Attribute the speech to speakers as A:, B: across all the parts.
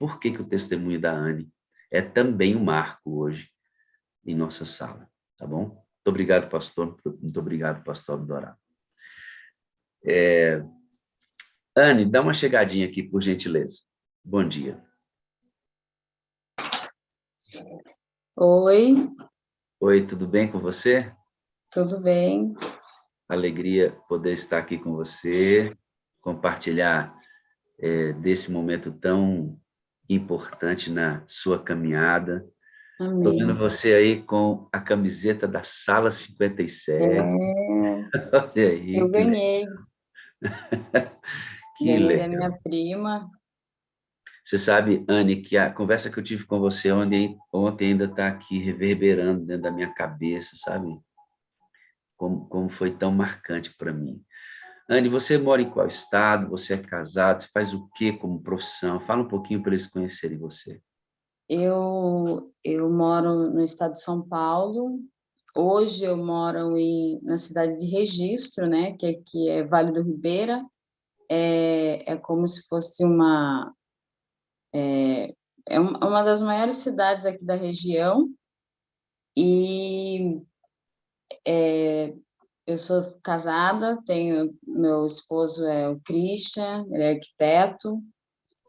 A: por que o testemunho da Anne é também um marco hoje em nossa sala, tá bom? Muito obrigado, pastor. Muito obrigado, pastor Abdorá. Anne, dá uma chegadinha aqui, por gentileza. Bom dia.
B: Oi,
A: Oi, tudo bem com você?
B: tudo bem?
A: Alegria poder estar aqui com você, compartilhar desse momento tão importante na sua caminhada. Estou vendo
B: Amém.
A: você aí com a camiseta da Sala 57.
B: É,
A: Olha aí,
B: eu ganhei,
A: que
B: ganhei da
A: legal.
B: minha prima.
A: Você sabe, Anne, que a conversa que eu tive com você ontem ainda está aqui reverberando dentro da minha cabeça, sabe? Como foi tão marcante para mim. Anne, você mora em qual estado? Você é casado? Você faz o quê como profissão? Fala um pouquinho para eles conhecerem você.
B: Eu moro no estado de São Paulo. Hoje eu moro na cidade de Registro, né? Que é Vale do Ribeira. É como se fosse uma das maiores cidades aqui da região. E eu sou casada, meu esposo é o Christian, ele é arquiteto.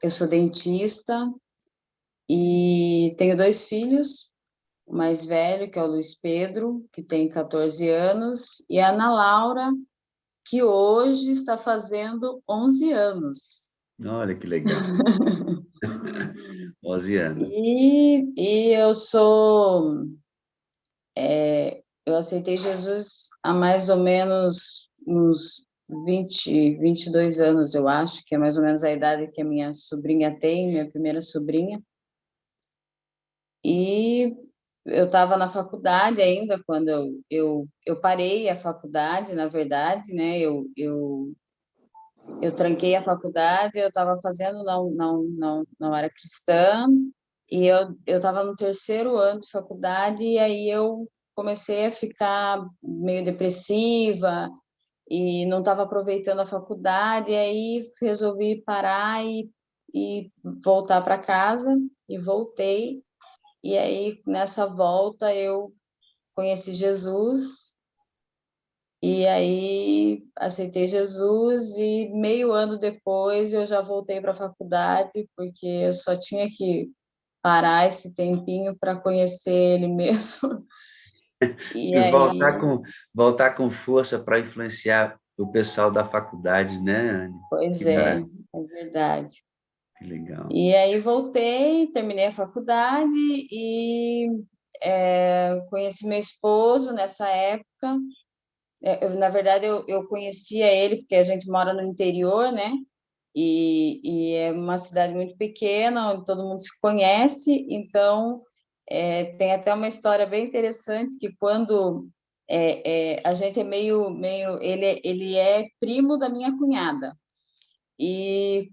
B: Eu sou dentista e tenho dois filhos, o mais velho, que é o Luiz Pedro, que tem 14 anos, e a Ana Laura, que hoje está fazendo 11 anos.
A: Olha que legal. 11 anos.
B: E eu aceitei Jesus há mais ou menos uns 22 anos, eu acho, que é mais ou menos a idade que a minha sobrinha tem, minha primeira sobrinha. E eu estava na faculdade ainda, quando eu parei a faculdade, na verdade, né? Eu tranquei a faculdade, eu estava fazendo, não era cristã, e eu estava no terceiro ano de faculdade, e aí eu comecei a ficar meio depressiva, e não estava aproveitando a faculdade, e aí resolvi parar e voltar para casa, e voltei. E aí, nessa volta, eu conheci Jesus, e aí aceitei Jesus, e meio ano depois eu já voltei para a faculdade, porque eu só tinha que parar esse tempinho para conhecer Ele mesmo. E
A: E
B: aí,
A: voltar com força para influenciar o pessoal da faculdade, né, Anne?
B: pois é, é verdade.
A: Que legal.
B: E aí voltei, terminei a faculdade e conheci meu esposo nessa época. Na verdade, eu conhecia ele porque a gente mora no interior, né? E é uma cidade muito pequena, onde todo mundo se conhece. Então, tem até uma história bem interessante que quando a gente é ele é primo da minha cunhada. E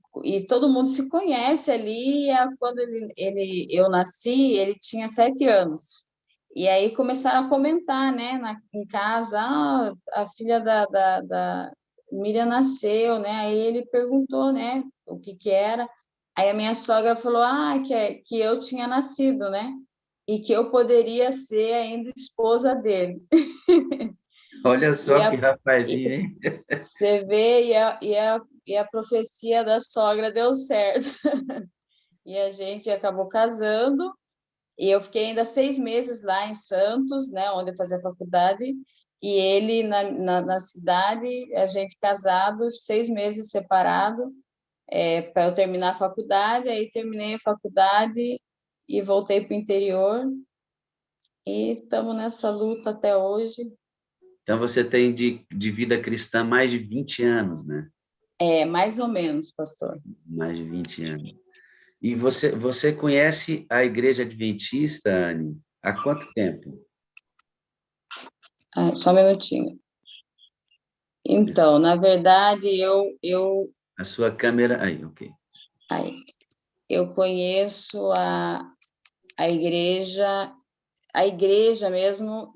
B: todo mundo se conhece ali. Quando eu nasci, ele tinha 7 anos. E aí começaram a comentar, né, em casa, a filha da Miriam nasceu, né? Aí ele perguntou, né, o que que era. Aí a minha sogra falou, que eu tinha nascido, né? E que eu poderia ser ainda esposa dele.
A: Olha
B: E
A: só que
B: a,
A: rapazinho, hein?
B: Você vê, e a profecia da sogra deu certo. E a gente acabou casando, e eu fiquei ainda 6 meses lá em Santos, né, onde eu fazia faculdade, e ele na cidade, a gente casado, 6 meses separado, para eu terminar a faculdade. Aí terminei a faculdade e voltei para o interior, e estamos nessa luta até hoje.
A: Então você tem de vida cristã mais de 20 anos, né?
B: Mais ou menos, pastor.
A: Mais de 20 anos. E você conhece a Igreja Adventista, Anne, há quanto tempo?
B: Só um minutinho. Então, na verdade,
A: A sua câmera. Aí, ok.
B: ai, eu conheço a igreja mesmo,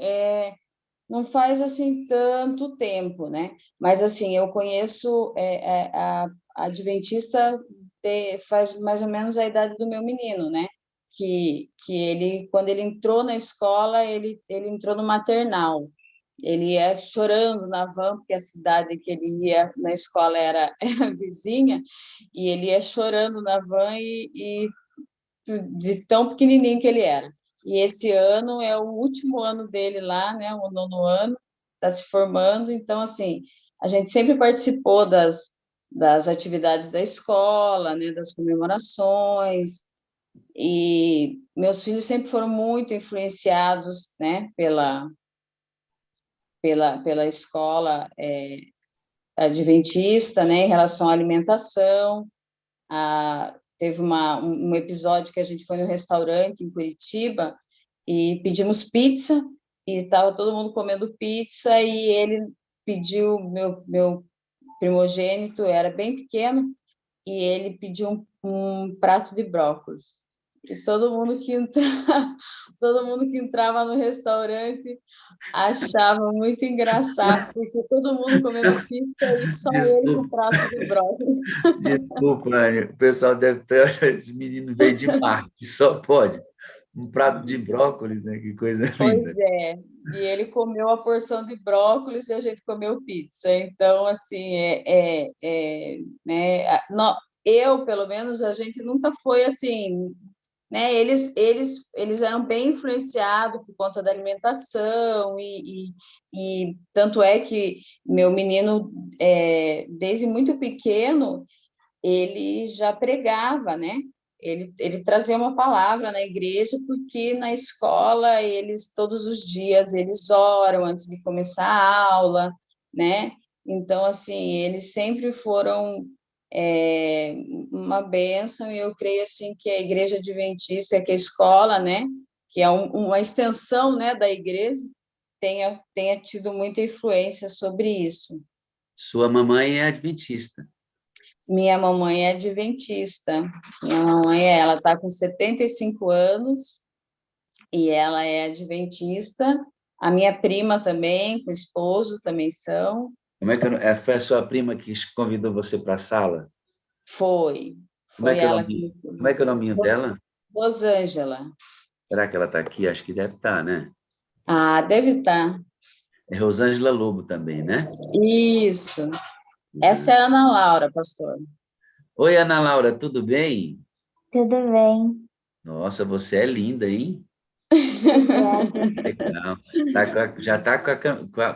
B: não faz assim tanto tempo, né? Mas assim, eu conheço a Adventista faz mais ou menos a idade do meu menino, né? Que ele, quando ele entrou na escola, ele entrou no maternal. Ele ia chorando na van, porque a cidade que ele ia na escola era vizinha, e ele ia chorando na van e de tão pequenininho que ele era. E esse ano é o último ano dele lá, né? O 9º ano, está se formando. Então, assim, a gente sempre participou das atividades da escola, né? Das comemorações. E meus filhos sempre foram muito influenciados, né? Pela escola adventista, né? Em relação à alimentação. Teve um episódio que a gente foi no restaurante em Curitiba e pedimos pizza, e estava todo mundo comendo pizza, e ele pediu, meu primogênito era bem pequeno, e ele pediu um prato de brócolis. E todo mundo que todo mundo que entrava no restaurante achava muito engraçado, porque todo mundo comendo pizza e só ele com
A: Desculpa,
B: prato de brócolis.
A: desculpa, Anne. O pessoal deve ter... Esse menino veio de Marte, só pode. Um prato de brócolis, né? Que coisa
B: Pois
A: linda.
B: é, e ele comeu a porção de brócolis e a gente comeu pizza. Então, assim, né, eu, pelo menos, a gente nunca foi assim, né? Eles eram bem influenciados por conta da alimentação e tanto é que meu menino, desde muito pequeno, ele já pregava, né? Ele trazia uma palavra na igreja, porque na escola eles todos os dias eles oram antes de começar a aula, né? Então, assim, eles sempre foram uma bênção, e eu creio assim que a igreja adventista, que é a escola, né? Que é uma extensão, né, da igreja, tenha tido muita influência sobre isso.
A: Sua mamãe é adventista.
B: Minha mamãe é adventista. Minha mamãe, ela está com 75 anos e ela é adventista. A minha prima também, com o esposo, também são.
A: Como é que foi a sua prima que convidou você para a sala?
B: Foi.
A: Como é
B: Foi
A: que é o
B: ela
A: nome?
B: que me
A: Como é que é o
B: convidou.
A: nominho dela?
B: Rosângela.
A: Será que ela está aqui? Acho que deve estar, né?
B: Ah, deve estar.
A: É Rosângela Lobo também, né?
B: Isso. Essa
A: Uhum.
B: é a Ana Laura, pastor.
A: Oi, Ana Laura, tudo bem?
C: Tudo bem,
A: Nossa, você é linda, hein?
C: obrigada.
A: Legal. Já está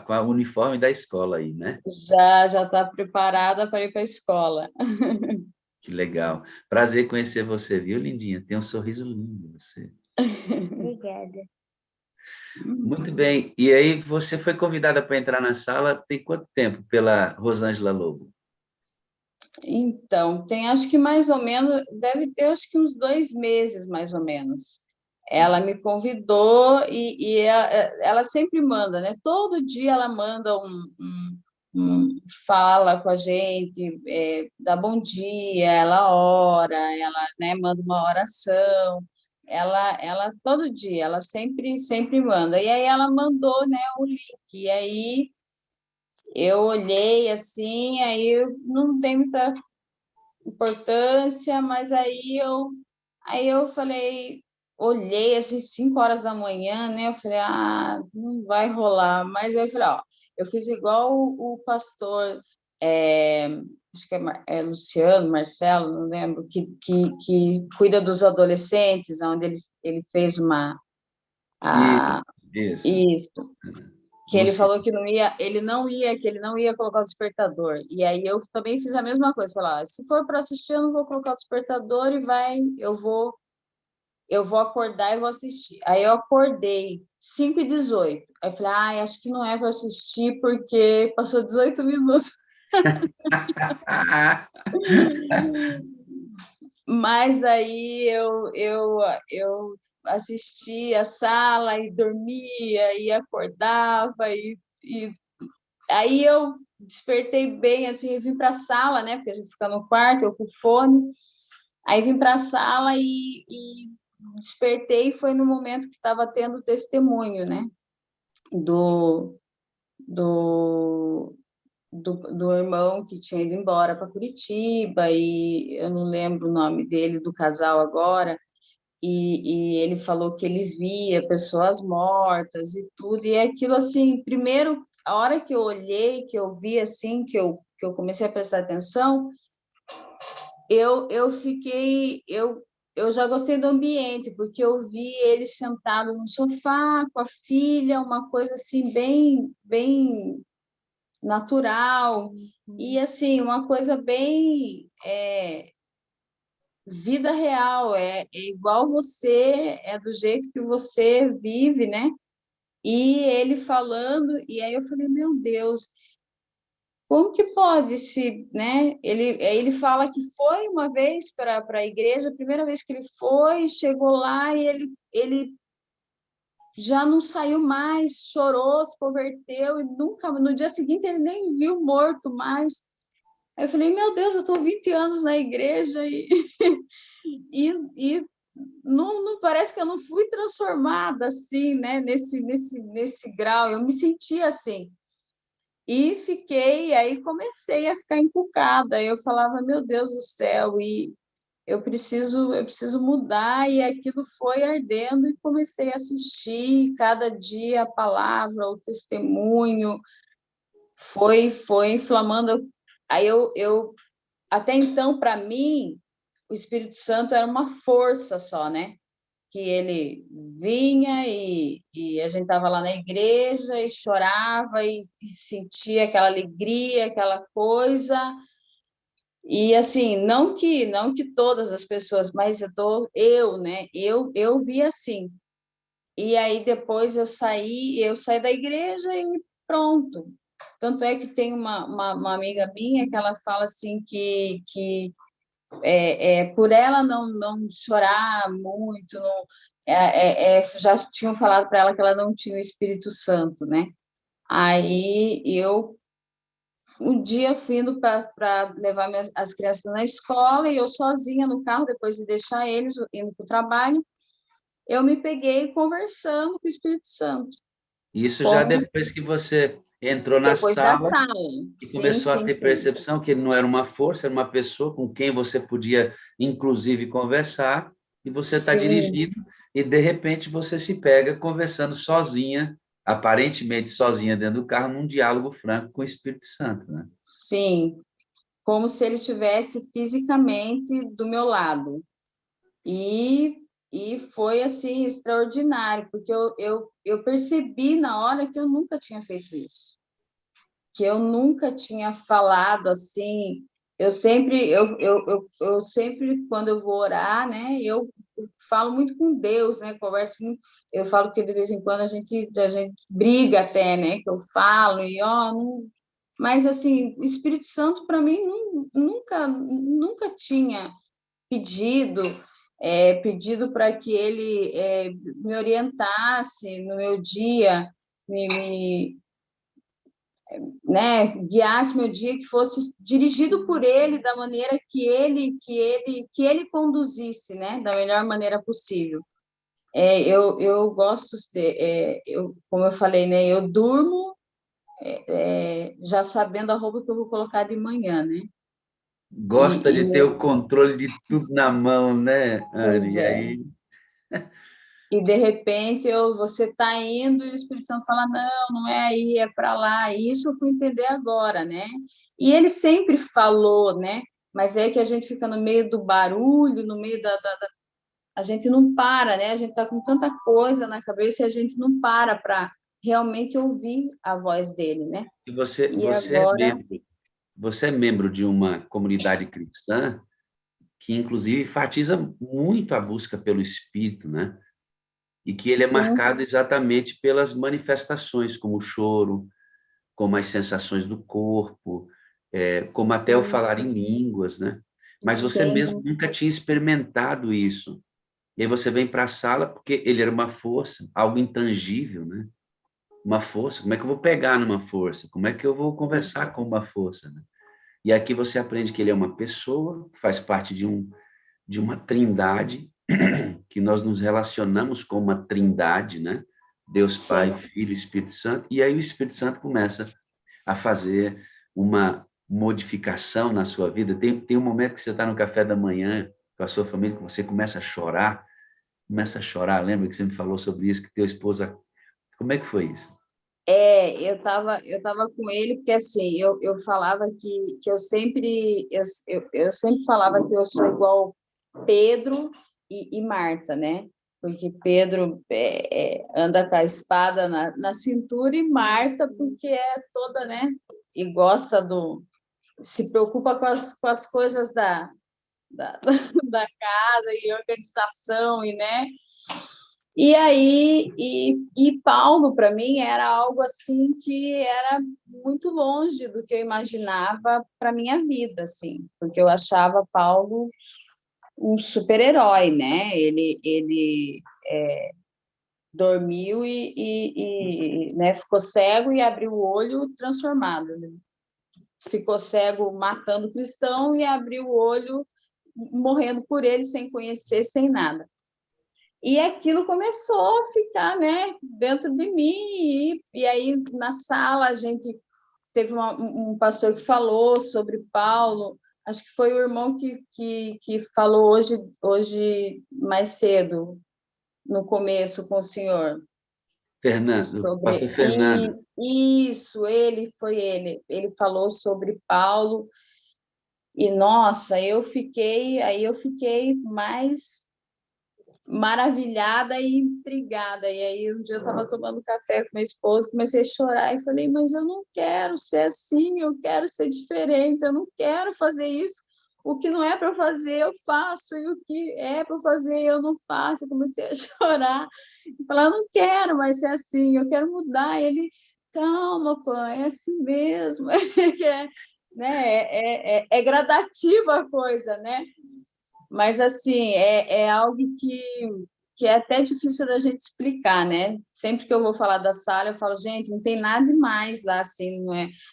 A: com a uniforme da escola aí, né?
B: Já está preparada para ir para a escola.
A: Que legal. Prazer conhecer você, viu, lindinha? Tem um sorriso lindo você.
C: Obrigada.
A: Muito bem. E aí, você foi convidada para entrar na sala tem quanto tempo pela Rosângela Lobo?
B: Então, tem acho que mais ou menos, deve ter acho que uns 2 meses, mais ou menos. Ela me convidou e ela sempre manda, né? Todo dia ela manda fala com a gente, dá bom dia, ela ora, ela, né, manda uma oração. Ela todo dia, ela sempre manda. E aí ela mandou, né, o link. E aí eu olhei assim, aí eu não tem muita importância, mas aí eu falei, olhei assim, 5 horas da manhã, né? Eu falei, não vai rolar. Mas aí eu falei, ó, eu fiz igual o pastor, acho que é Luciano, Marcelo, não lembro, que cuida dos adolescentes, onde ele fez a,
A: Isso.
B: isso, que ele
A: Lúcia,
B: falou que que ele não ia colocar o despertador. E aí eu também fiz a mesma coisa, falar, se for para assistir, eu não vou colocar o despertador e eu vou acordar e vou assistir. Aí eu acordei 5h18. Aí eu falei, acho que não é para assistir porque passou 18 minutos. Mas aí eu assistia a sala e dormia e acordava e aí eu despertei bem, assim, eu vim para a sala, né? Porque a gente fica no quarto, eu com fone. Aí vim para a sala e despertei, foi no momento que estava tendo testemunho, né? Do, do, do irmão que tinha ido embora para Curitiba, e eu não lembro o nome dele, do casal agora, e ele falou que ele via pessoas mortas e tudo, e aquilo assim, primeiro, a hora que eu olhei, que eu vi assim, que eu comecei a prestar atenção, eu fiquei, eu já gostei do ambiente, porque eu vi ele sentado no sofá com a filha, uma coisa assim bem natural, e assim, uma coisa bem vida real, é igual você, é do jeito que você vive, né? E ele falando, e aí eu falei, meu Deus, como que pode se, né? Ele fala que foi uma vez para a igreja, a primeira vez que ele foi, chegou lá e ele já não saiu mais, chorou, se converteu e nunca, no dia seguinte ele nem viu morto mais. Aí eu falei, meu Deus, eu estou 20 anos na igreja e não parece que eu não fui transformada assim, né? Nesse grau, eu me senti assim. E fiquei, aí comecei a ficar encucada. Eu falava, meu Deus do céu, e eu preciso mudar, e aquilo foi ardendo e comecei a assistir cada dia a palavra, o testemunho, foi inflamando. Aí eu até então, para mim, o Espírito Santo era uma força só, né? Que ele vinha e a gente estava lá na igreja e chorava e sentia aquela alegria, aquela coisa. E assim, não que todas as pessoas, mas eu, né? Eu vi assim. E aí depois eu saí da igreja e pronto. Tanto é que tem uma amiga minha que ela fala assim que por ela não chorar muito, não, já tinham falado para ela que ela não tinha o Espírito Santo, né? Aí eu um dia fui indo para levar as crianças na escola e eu sozinha no carro, depois de deixar eles indo para o trabalho, eu me peguei conversando com o Espírito Santo,
A: Isso já
B: como
A: depois que você entrou na
B: depois da
A: sala
B: sala.
A: e
B: Sim,
A: começou a
B: sim,
A: ter
B: sim.
A: percepção que ele não era uma força, era uma pessoa com quem você podia, inclusive, conversar, e você está
B: Sim,
A: dirigindo, e de repente você se pega conversando sozinha, aparentemente sozinha dentro do carro, num diálogo franco com o Espírito Santo, né?
B: sim, como se ele estivesse fisicamente do meu lado. E, e foi assim extraordinário, porque eu percebi na hora que eu nunca tinha feito isso, que eu nunca tinha falado assim. Eu sempre, quando eu vou orar, né, eu falo muito com Deus, né, converso muito, eu falo que de vez em quando a gente briga até, né, que eu falo, e ó, não, mas assim, o Espírito Santo para mim nunca tinha pedido, pedido para que ele me orientasse no meu dia, me, né, guiasse meu dia, que fosse dirigido por ele da maneira que ele conduzisse, né, da melhor maneira possível. Eu gosto como eu falei, né, eu durmo já sabendo a roupa que eu vou colocar de manhã, né?
A: Gosta de ter
B: E
A: o controle de tudo na mão, né,
B: pois
A: Anne? E
B: é.
A: aí,
B: E de repente você está indo e o Espírito Santo fala, não é aí, é para lá. E isso eu fui entender agora, né? E ele sempre falou, né? Mas é que a gente fica no meio do barulho, no meio a gente não para, né? A gente está com tanta coisa na cabeça e a gente não para realmente ouvir a voz dele, né?
A: e você,
B: E agora,
A: você é membro de uma comunidade cristã que, inclusive, enfatiza muito a busca pelo Espírito, né? E que ele é
B: sim,
A: marcado exatamente pelas manifestações, como o choro, como as sensações do corpo, como até o falar em línguas, né? Mas você mesmo
B: sim,
A: nunca tinha experimentado isso. E aí você vem para a sala porque ele era uma força, algo intangível, né? Uma força. Como é que eu vou pegar numa força? Como é que eu vou conversar com uma força, né? E aqui você aprende que ele é uma pessoa, faz parte de uma trindade, que nós nos relacionamos com uma trindade, né? Deus
B: sim,
A: Pai, Filho e Espírito Santo. E aí o Espírito Santo começa a fazer uma modificação na sua vida? Tem um momento que você está no café da manhã com a sua família, que você começa a chorar. Lembra que você me falou sobre isso, que teu esposa... Como é que foi isso?
B: Eu tava com ele, porque assim, eu falava que eu sempre falava que eu sou igual Pedro e Marta, né? Porque Pedro anda com a espada na cintura e Marta porque é toda, né? E gosta se preocupa com as coisas da, da casa e organização, e né? E aí, Paulo, para mim, era algo assim que era muito longe do que eu imaginava para minha vida, assim, porque eu achava Paulo um super-herói, né? Ele dormiu né, ficou cego e abriu o olho transformado, né? Ficou cego matando cristão e abriu o olho morrendo por ele, sem conhecer, sem nada. E aquilo começou a ficar, né, dentro de mim. E aí, na sala, a gente teve um pastor que falou sobre Paulo. Acho que foi o irmão que falou hoje mais cedo, no começo, com o senhor.
A: Fernando, pastor Fernando.
B: Isso, ele falou sobre Paulo. E, nossa, eu fiquei mais maravilhada e intrigada. E aí, um dia eu estava tomando café com meu esposo, comecei a chorar e falei, mas eu não quero ser assim, eu quero ser diferente, eu não quero fazer isso. O que não é para fazer, eu faço, e o que é para fazer, eu não faço. Eu comecei a chorar e falar, eu não quero mais ser assim, eu quero mudar. E ele, calma, pai, é assim mesmo. É gradativa a coisa, né? Mas, assim, é algo que é até difícil da gente explicar, né? Sempre que eu vou falar da sala, eu falo, gente, não tem nada demais lá, assim,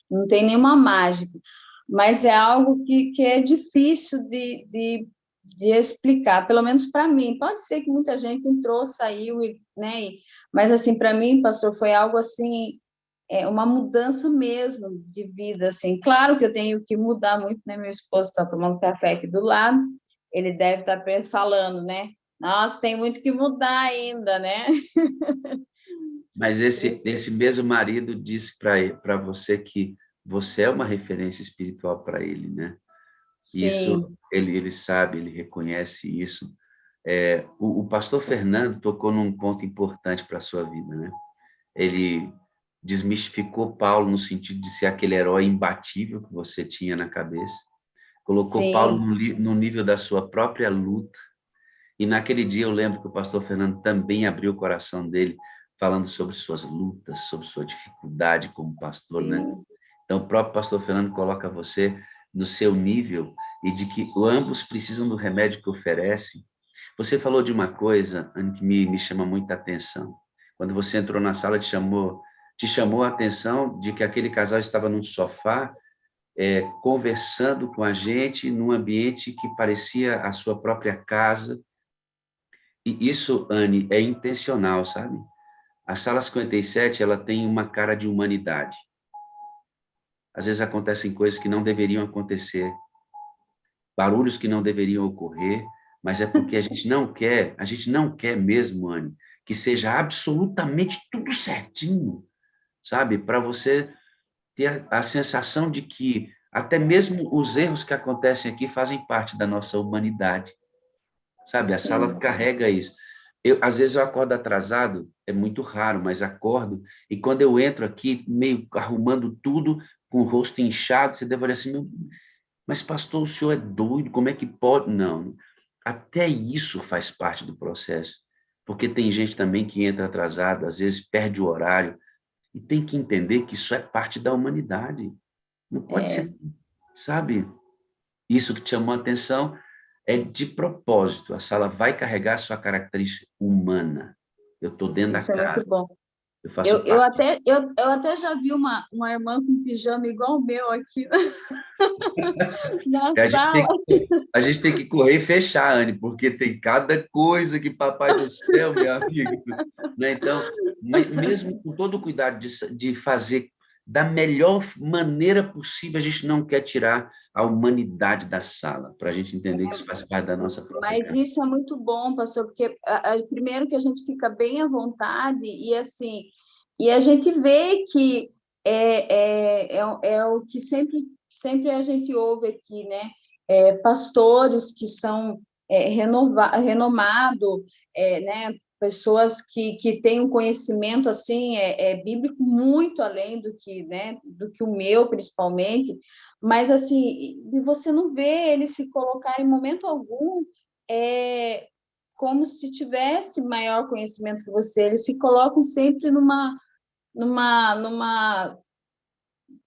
B: não tem nenhuma mágica. Mas é algo que é difícil de explicar, pelo menos para mim. Pode ser que muita gente entrou, saiu, né? Mas, assim, para mim, pastor, foi algo, assim, uma mudança mesmo de vida, assim. Claro que eu tenho que mudar muito, né? Meu esposo está tomando café aqui do lado, ele deve estar falando, né? Nossa, tem muito que mudar ainda, né?
A: Mas esse mesmo marido disse para você que você é uma referência espiritual para ele, né? Isso
B: Sim.
A: ele sabe, ele reconhece isso. O pastor Fernando tocou num ponto importante para a sua vida, né? Ele desmistificou Paulo no sentido de ser aquele herói imbatível que você tinha na cabeça. Colocou Paulo
B: Sim.
A: no nível da sua própria luta. E naquele dia eu lembro que o pastor Fernando também abriu o coração dele, falando sobre suas lutas, sobre sua dificuldade como pastor, né?
B: Sim.
A: Então, o próprio pastor Fernando coloca você no seu nível e de que ambos precisam do remédio que oferece. Você falou de uma coisa, Anne, que me chama muita atenção. Quando você entrou na sala, te chamou a atenção de que aquele casal estava num sofá, conversando com a gente, num ambiente que parecia a sua própria casa. E isso, Anne, é intencional, sabe? A sala 57, ela tem uma cara de humanidade. Às vezes acontecem coisas que não deveriam acontecer, barulhos que não deveriam ocorrer, mas é porque a gente não quer mesmo, Anne, que seja absolutamente tudo certinho, sabe? Para você ter a sensação de que até mesmo os erros que acontecem aqui fazem parte da nossa humanidade, sabe? A sala
B: Sim.
A: carrega isso. Às vezes eu acordo atrasado, é muito raro, mas acordo, e quando eu entro aqui, meio arrumando tudo, com o rosto inchado, você deve olhar assim, mas pastor, o senhor é doido, como é que pode? Não, até isso faz parte do processo, porque tem gente também que entra atrasado, às vezes perde o horário, e tem que entender que isso é parte da humanidade. Não pode ser, sabe? Isso que te chamou a atenção é de propósito. A sala vai carregar a sua característica humana. Eu estou dentro da
B: Isso é muito
A: casa,
B: bom.
A: eu faço
B: Eu
A: parte.
B: até já vi uma irmã com pijama igual o meu aqui na
A: A gente
B: sala.
A: tem a gente tem que correr e fechar, Anne, porque tem cada coisa que papai do céu, meu amigo, né? Então, mesmo com todo o cuidado de fazer, da melhor maneira possível, a gente não quer tirar a humanidade da sala, para a gente entender que isso faz parte da nossa própria
B: Mas
A: casa.
B: isso é muito bom, pastor, porque primeiro que a gente fica bem à vontade e assim, e a gente vê que é o que sempre a gente ouve aqui, né? Pastores que são renomados, né? Pessoas que têm um conhecimento assim bíblico muito além do que, né? Do que o meu, principalmente. Mas assim, você não vê ele se colocar em momento algum como se tivesse maior conhecimento que você. Eles se colocam sempre numa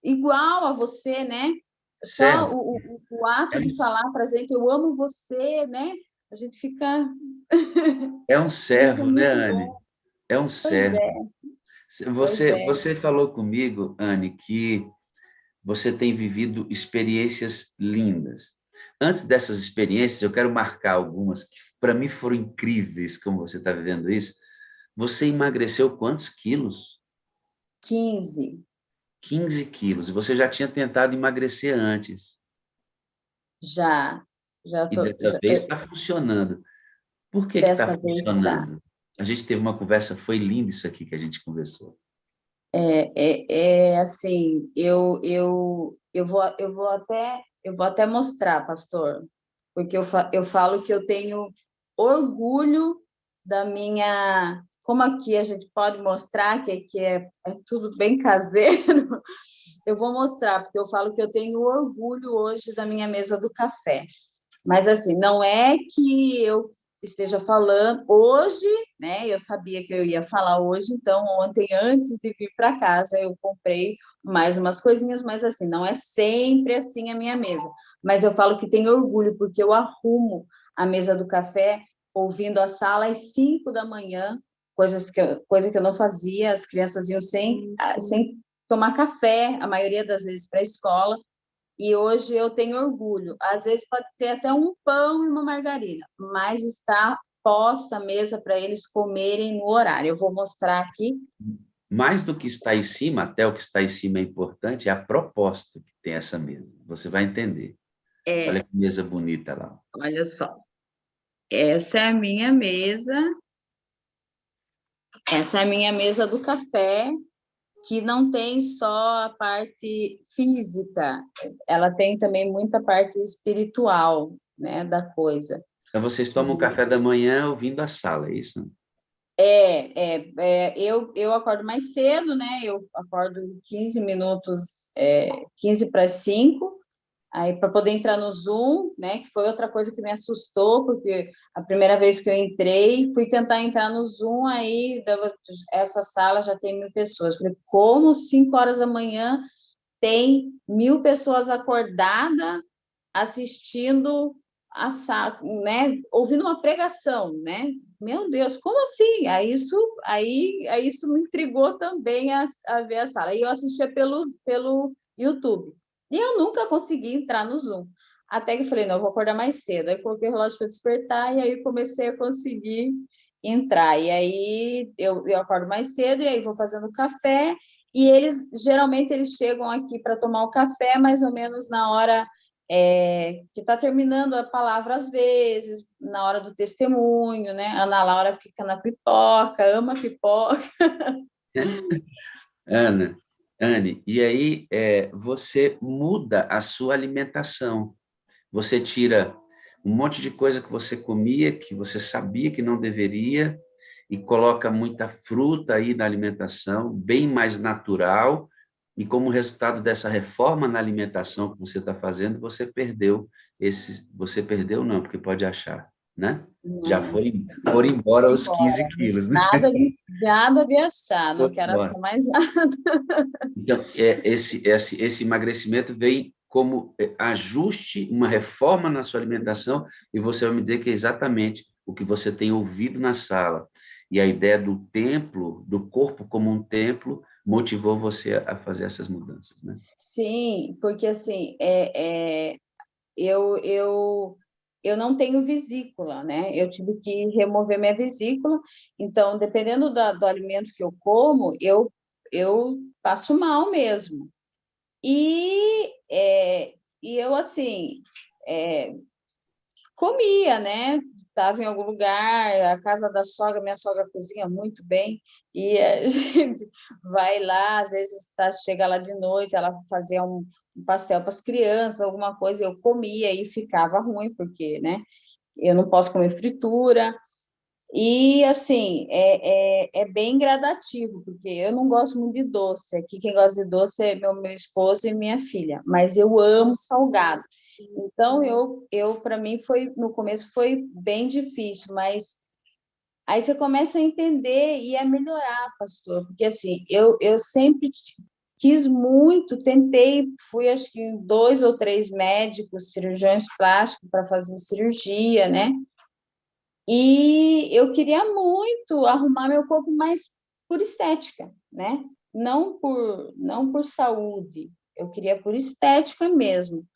B: igual a você, né? Só
A: Servo,
B: o ato de falar para a gente, eu amo você, né? A gente fica.
A: é um
B: Isso é
A: servo, né,
B: muito
A: Anne?
B: bom.
A: É um
B: Pois
A: servo.
B: é, pois é.
A: Você falou comigo, Anne, que você tem vivido experiências lindas. Antes dessas experiências, eu quero marcar algumas que, para mim, foram incríveis, como você está vivendo isso. Você emagreceu quantos quilos?
B: 15.
A: 15 quilos. E você já tinha tentado emagrecer antes.
B: Já, já
A: E
B: tô,
A: dessa vez está funcionando. Por que está
B: dessa vez tá.
A: funcionando? A gente teve uma conversa, foi lindo isso aqui que a gente conversou.
B: Assim, eu vou até mostrar, pastor, porque eu falo que eu tenho orgulho da minha, como aqui a gente pode mostrar que é tudo bem caseiro, eu vou mostrar, porque eu falo que eu tenho orgulho hoje da minha mesa do café. Mas, assim, não é que eu esteja falando hoje, né? Eu sabia que eu ia falar hoje, então, ontem, antes de vir para casa, eu comprei mais umas coisinhas, mas, assim, não é sempre assim a minha mesa. Mas eu falo que tenho orgulho, porque eu arrumo a mesa do café ouvindo a sala às 5 da manhã, coisa que eu não fazia, as crianças iam sem tomar café, a maioria das vezes, para a escola, e hoje eu tenho orgulho. Às vezes pode ter até um pão e uma margarina, mas está posta a mesa para eles comerem no horário. Eu vou mostrar aqui.
A: Mais do que está em cima, até o que está em cima é importante, é a proposta que tem essa mesa. Você vai entender. Olha que mesa bonita lá.
B: Olha só, essa é a minha mesa, essa é a minha mesa do café, que não tem só a parte física, ela tem também muita parte espiritual, né, da coisa.
A: Então, vocês tomam café da manhã ouvindo a sala, é isso?
B: Eu acordo mais cedo, né? Eu acordo 15 minutos, 15 para 5, aí para poder entrar no Zoom, né? Que foi outra coisa que me assustou, porque a primeira vez que eu entrei, fui tentar entrar no Zoom, essa sala já tem 1.000 pessoas. Falei, como 5 horas da manhã tem 1.000 pessoas acordadas assistindo né, ouvindo uma pregação, né? Meu Deus, como assim? Aí isso me intrigou também a ver a sala. E eu assistia pelo YouTube. E eu nunca consegui entrar no Zoom. Até que eu falei, não, eu vou acordar mais cedo. Aí coloquei o relógio para despertar e aí comecei a conseguir entrar. E aí eu acordo mais cedo e aí vou fazendo café. E geralmente, eles chegam aqui para tomar o café mais ou menos na hora que está terminando a palavra às vezes, na hora do testemunho, né? A Ana Laura fica na pipoca, ama pipoca.
A: Ana, Anne, e aí você muda a sua alimentação. Você tira um monte de coisa que você comia, que você sabia que não deveria, e coloca muita fruta aí na alimentação, bem mais natural, e como resultado dessa reforma na alimentação que você está fazendo, você perdeu não, porque pode achar, né? Já
B: Não,
A: foram embora os 15 quilos, né?
B: nada de achar, não
A: Foram
B: quero
A: embora.
B: achar mais nada.
A: Então, esse emagrecimento vem como ajuste, uma reforma na sua alimentação, e você vai me dizer que é exatamente o que você tem ouvido na sala. E a ideia do templo, do corpo como um templo, motivou você a fazer essas mudanças, né?
B: Sim, porque assim, eu não tenho vesícula, né? Eu tive que remover minha vesícula, então, dependendo do alimento que eu como, eu passo mal mesmo. E eu, assim, comia, né? Estava em algum lugar, a casa da sogra, minha sogra cozinha muito bem, e a gente vai lá, às vezes chega lá de noite, ela fazia um pastel para as crianças, alguma coisa, eu comia e ficava ruim, porque, né? Eu não posso comer fritura, e, assim, é bem gradativo, porque eu não gosto muito de doce. Aqui quem gosta de doce é meu esposo e minha filha, mas eu amo salgado. Então, para mim, no começo foi bem difícil, mas aí você começa a entender e a melhorar, pastor, porque, assim, eu sempre quis muito, tentei, fui, acho que, em 2 ou 3 médicos, cirurgiões plásticos para fazer cirurgia, né? E eu queria muito arrumar meu corpo mais por estética, né? Não por saúde, eu queria por estética mesmo.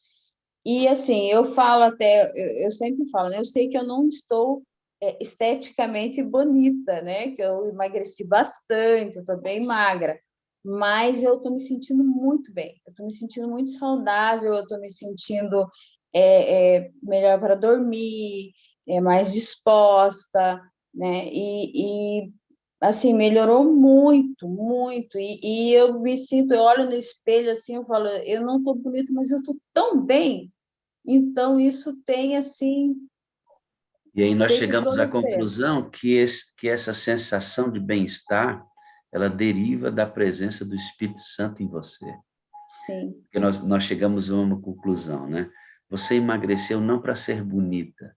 B: E assim, eu falo até, eu sempre falo, né? Eu sei que eu não estou esteticamente bonita, né? Que eu emagreci bastante, eu estou bem magra, mas eu estou me sentindo muito bem, eu estou me sentindo muito saudável, eu estou me sentindo melhor para dormir, mais disposta, né? Assim, melhorou muito, muito. E eu me sinto, eu olho no espelho assim, eu falo, eu não estou bonita, mas eu estou tão bem. Então, isso tem, assim,
A: E aí nós
B: feito
A: chegamos
B: toda
A: à
B: a diferença.
A: conclusão que essa sensação de bem-estar, ela deriva da presença do Espírito Santo em você.
B: Sim,
A: Porque nós chegamos a uma conclusão, né? Você emagreceu não para ser bonita,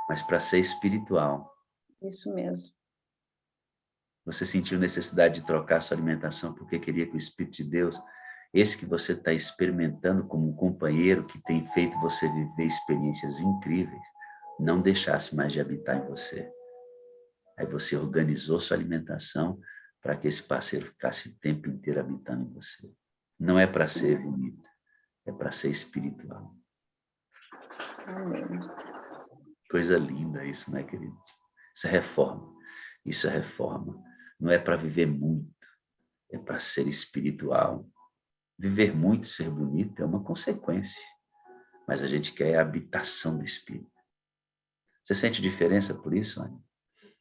A: mas para ser espiritual.
B: isso mesmo.
A: Você sentiu necessidade de trocar sua alimentação porque queria que o Espírito de Deus, esse que você está experimentando como um companheiro que tem feito você viver experiências incríveis, não deixasse mais de habitar em você. Aí você organizou sua alimentação para que esse parceiro ficasse o tempo inteiro habitando em você. Não é para ser bonita, é para ser espiritual.
B: Amém.
A: Coisa linda isso, né, queridos? Isso é reforma. Isso é reforma. Não é para viver muito, é para ser espiritual. Viver muito, ser bonito é uma consequência, mas a gente quer a habitação do Espírito. Você sente diferença por isso, Anny?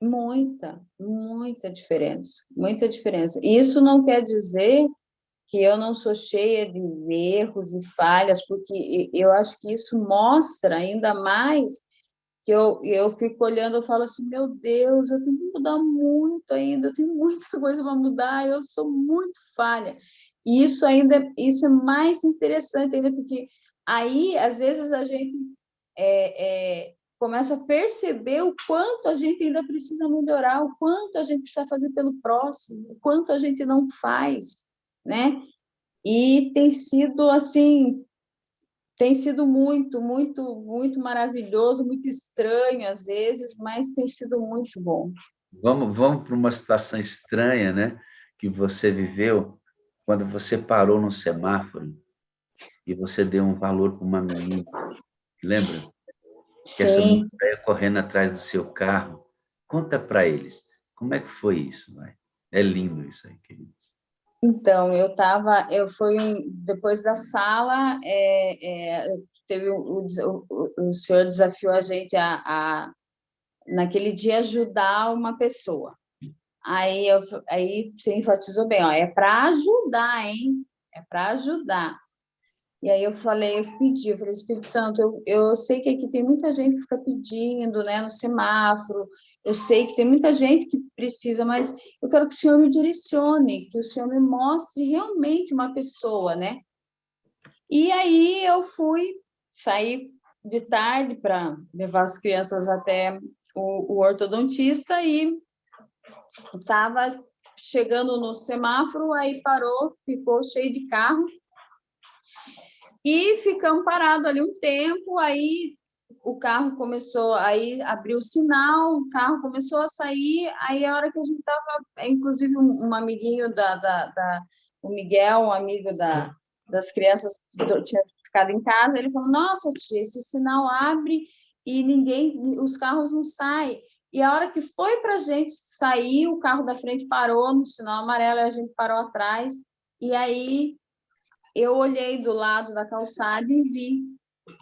B: Muita, muita diferença, muita diferença. Isso não quer dizer que eu não sou cheia de erros e falhas, porque eu acho que isso mostra ainda mais que eu fico olhando, eu falo assim, meu Deus, eu tenho que mudar muito ainda, eu tenho muita coisa para mudar, eu sou muito falha. E isso é mais interessante ainda, porque aí, às vezes, a gente começa a perceber o quanto a gente ainda precisa melhorar, o quanto a gente precisa fazer pelo próximo, o quanto a gente não faz, né? E tem sido, assim, tem sido muito, muito, muito maravilhoso, muito estranho às vezes, mas tem sido muito bom.
A: Vamos para uma situação estranha, né? Que você viveu quando você parou no semáforo e você deu um valor para uma menina. Lembra? Que essa menina
B: Sim,
A: veio correndo atrás do seu carro. Conta para eles. Como é que foi isso, vai? É lindo isso aí, queridos.
B: então, depois da sala, teve o senhor desafiou a gente naquele dia, ajudar uma pessoa. Aí você enfatizou bem, ó, é para ajudar, hein? É para ajudar. E aí eu pedi, eu falei, Espírito Santo, eu sei que aqui tem muita gente que fica pedindo, né, no semáforo, eu sei que tem muita gente que precisa, mas eu quero que o Senhor me direcione, que o Senhor me mostre realmente uma pessoa, né? E aí eu saí de tarde para levar as crianças até o ortodontista e estava chegando no semáforo, aí parou, ficou cheio de carro, e ficamos parados ali um tempo, aí o carro começou, aí abriu o sinal, o carro começou a sair, aí a hora que a gente estava, inclusive um amiguinho o Miguel, um amigo das crianças que tinha ficado em casa, ele falou, nossa, tia, esse sinal abre e os carros não saem. E a hora que foi para a gente sair, o carro da frente parou no sinal amarelo e a gente parou atrás. E aí eu olhei do lado da calçada e vi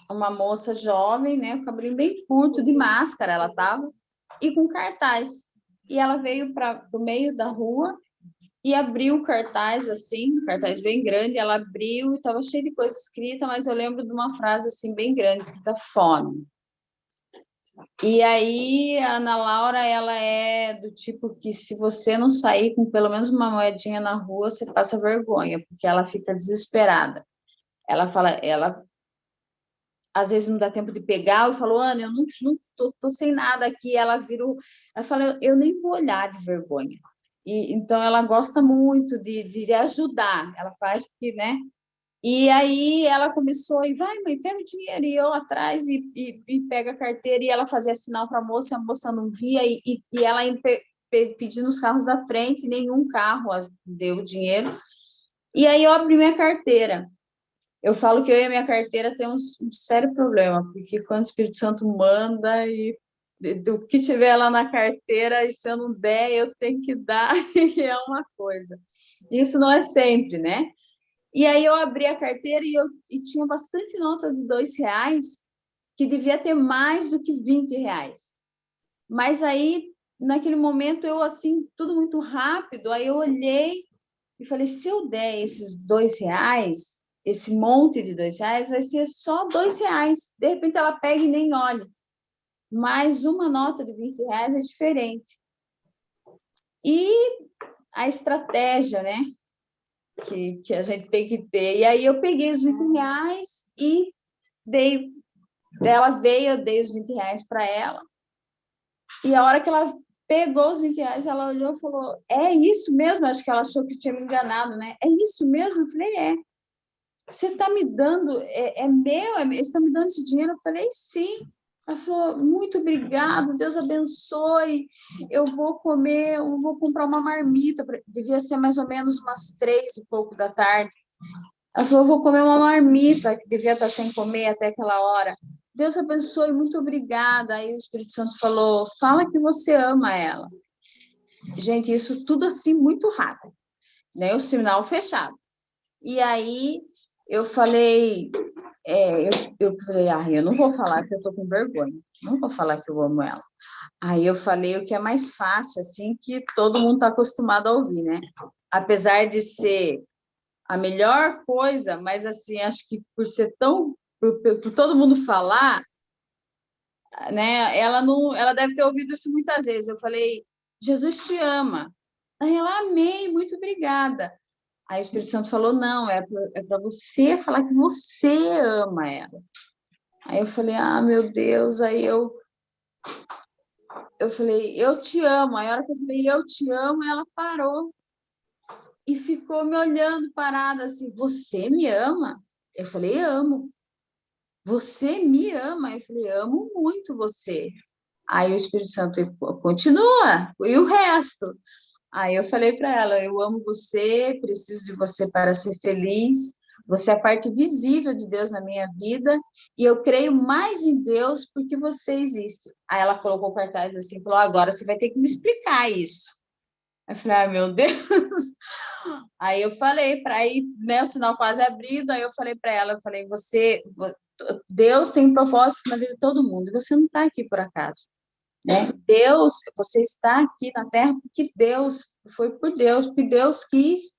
B: uma moça jovem, né, com cabelo bem curto, de máscara ela estava, e com cartaz. E ela veio para o meio da rua e abriu o cartaz, assim, um cartaz bem grande, ela abriu e estava cheio de coisa escrita, mas eu lembro de uma frase, assim, bem grande, escrita fome. E aí, a Ana Laura, ela é do tipo que se você não sair com pelo menos uma moedinha na rua, você passa vergonha, porque ela fica desesperada. Ela fala, ela às vezes não dá tempo de pegar, eu falo, Ana, eu não tô sem nada aqui, ela virou, ela fala, eu nem vou olhar de vergonha. E então ela gosta muito de ajudar, ela faz porque, né? E aí ela começou, e vai, mãe, pega o dinheiro, e eu atrás, e pega a carteira, e ela fazia sinal para a moça não via, e ela pedindo os carros da frente, nenhum carro deu o dinheiro. E aí eu abri minha carteira. Eu falo que eu e a minha carteira temos um sério problema, porque quando o Espírito Santo manda e do que tiver lá na carteira, e se eu não der, eu tenho que dar, e é uma coisa. Isso não é sempre, né? E aí eu abri a carteira e tinha bastante nota de R$ 2, que devia ter mais do que R$ 20. Mas aí, naquele momento, eu, assim, tudo muito rápido, aí eu olhei e falei, se eu der esses R$ 2, esse monte de R$ 2, vai ser só R$ 2. De repente ela pega e nem olha. Mas uma nota de R$ 20 é diferente. E a estratégia, né? Que a gente tem que ter. E aí eu peguei os R$ 20 e dei. Ela veio, eu dei os R$ 20 para ela. E a hora que ela pegou os R$ 20, ela olhou e falou: é isso mesmo? Acho que ela achou que tinha me enganado, né? É isso mesmo? Eu falei: é. Você está me dando, é meu? Você está me dando esse dinheiro? Eu falei: sim. Ela falou: muito obrigado, Deus abençoe. Eu vou comer, eu vou comprar uma marmita. Devia ser mais ou menos umas 3 e pouco da tarde. Ela falou: eu vou comer uma marmita, que devia estar sem comer até aquela hora. Deus abençoe, muito obrigada. Aí o Espírito Santo falou: fala que você ama ela. Gente, isso tudo assim muito rápido, né? O sinal fechado. E aí eu falei, eu falei, eu não vou falar que eu tô com vergonha, não vou falar que eu amo ela. Aí eu falei o que é mais fácil, assim, que todo mundo está acostumado a ouvir, né? Apesar de ser a melhor coisa, mas assim, acho que por ser tão, por todo mundo falar, né? Ela deve ter ouvido isso muitas vezes. Eu falei, Jesus te ama. Aí ela, amei, muito obrigada. Aí o Espírito Santo falou, não, é para você falar que você ama ela. Aí eu falei, ah, meu Deus. Aí eu falei, eu te amo. Aí a hora que eu falei, eu te amo, ela parou e ficou me olhando parada assim, você me ama? Eu falei, amo. Você me ama? Eu falei, amo muito você. Aí o Espírito Santo continua, e o resto? Aí eu falei para ela, eu amo você, preciso de você para ser feliz, você é a parte visível de Deus na minha vida, e eu creio mais em Deus porque você existe. Aí ela colocou o cartaz assim, falou, agora você vai ter que me explicar isso. Eu falei, ah, meu Deus. Aí eu falei para ir, né, o sinal quase abrindo, aí eu falei para ela, eu falei, Deus tem um propósito na vida de todo mundo, e você não está aqui por acaso, né? Deus, você está aqui na Terra porque Deus, foi por Deus, porque Deus quis,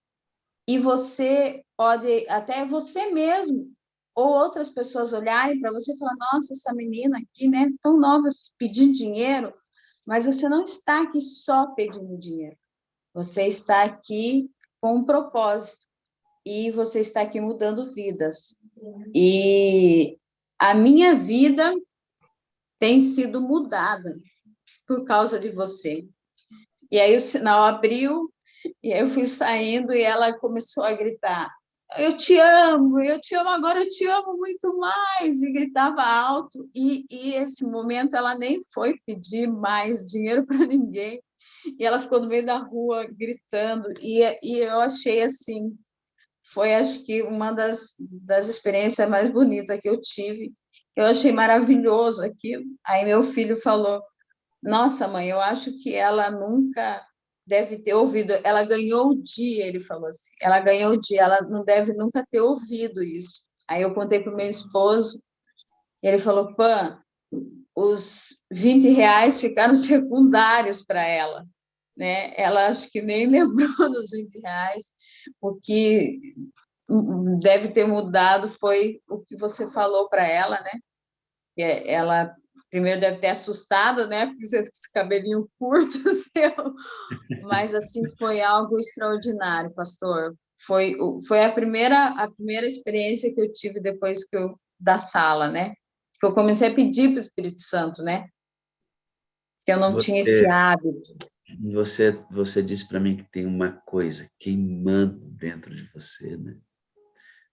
B: e você pode, até você mesmo, ou outras pessoas olharem para você e falar, nossa, essa menina aqui, né, tão nova, pedindo dinheiro, mas você não está aqui só pedindo dinheiro, você está aqui com um propósito, e você está aqui mudando vidas. E a minha vida tem sido mudada por causa de você. E aí o sinal abriu, e aí eu fui saindo, e ela começou a gritar, eu te amo, agora eu te amo muito mais, e gritava alto, e esse momento ela nem foi pedir mais dinheiro para ninguém, e ela ficou no meio da rua gritando, e eu achei assim, foi acho que uma das experiências mais bonitas que eu tive, eu achei maravilhoso aquilo. Aí meu filho falou, Nossa, mãe, eu acho que ela nunca deve ter ouvido. Ela ganhou o dia, ele falou assim. Ela ganhou o dia, ela não deve nunca ter ouvido isso. Aí eu contei para o meu esposo, e ele falou, Pã, os R$ 20 ficaram secundários para ela, né? Ela acho que nem lembrou dos R$ 20, o que deve ter mudado foi o que você falou para ela, né? Ela primeiro deve ter assustado, né? Porque você esse cabelinho curto seu, mas assim foi algo extraordinário, pastor. Foi a primeira experiência que eu tive depois da sala, né? Que eu comecei a pedir para o Espírito Santo, né? Que eu não tinha esse
A: Você,
B: hábito.
A: você disse para mim que tem uma coisa queimando dentro de você, né?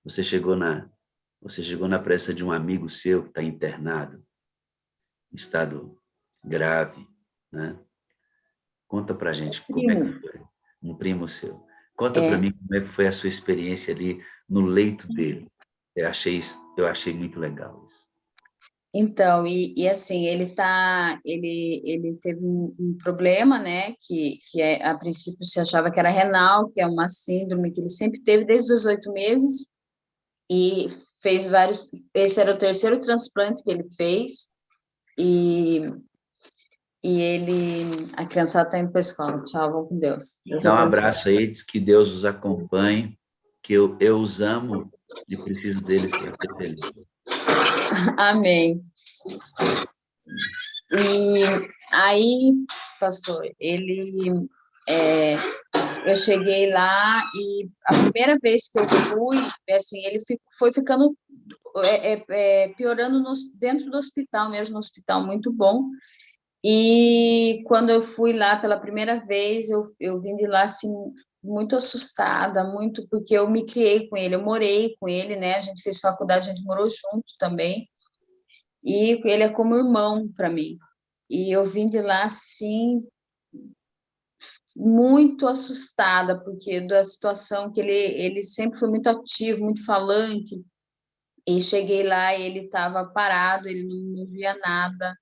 A: Você chegou na presença de um amigo seu que está internado, em estado grave, né? Conta pra gente como é que
B: Primo,
A: foi. Um primo seu. Conta para
B: é,
A: mim como é que foi a sua experiência ali no leito dele. Eu achei muito legal isso.
B: então, e assim, ele teve um problema, né, a princípio se achava que era renal, que é uma síndrome que ele sempre teve desde os 8 meses, e fez vários, esse era o terceiro transplante que ele fez, e, a criançada está indo para a escola, tchau, vão com Deus, Deus
A: Dá um
B: abençoe.
A: abraço aí, diz que Deus os acompanhe, que eu os amo e preciso deles para ser feliz.
B: Amém. E aí, pastor, eu cheguei lá e a primeira vez que eu fui, assim, ele foi ficando piorando dentro do hospital mesmo, um hospital muito bom. E quando eu fui lá pela primeira vez, eu vim de lá assim muito assustada, muito porque eu me criei com ele, eu morei com ele, né? A gente fez faculdade, a gente morou junto também. E ele é como irmão para mim. E eu vim de lá assim muito assustada, porque da situação que ele sempre foi muito ativo, muito falante, e cheguei lá e ele estava parado, ele não via nada,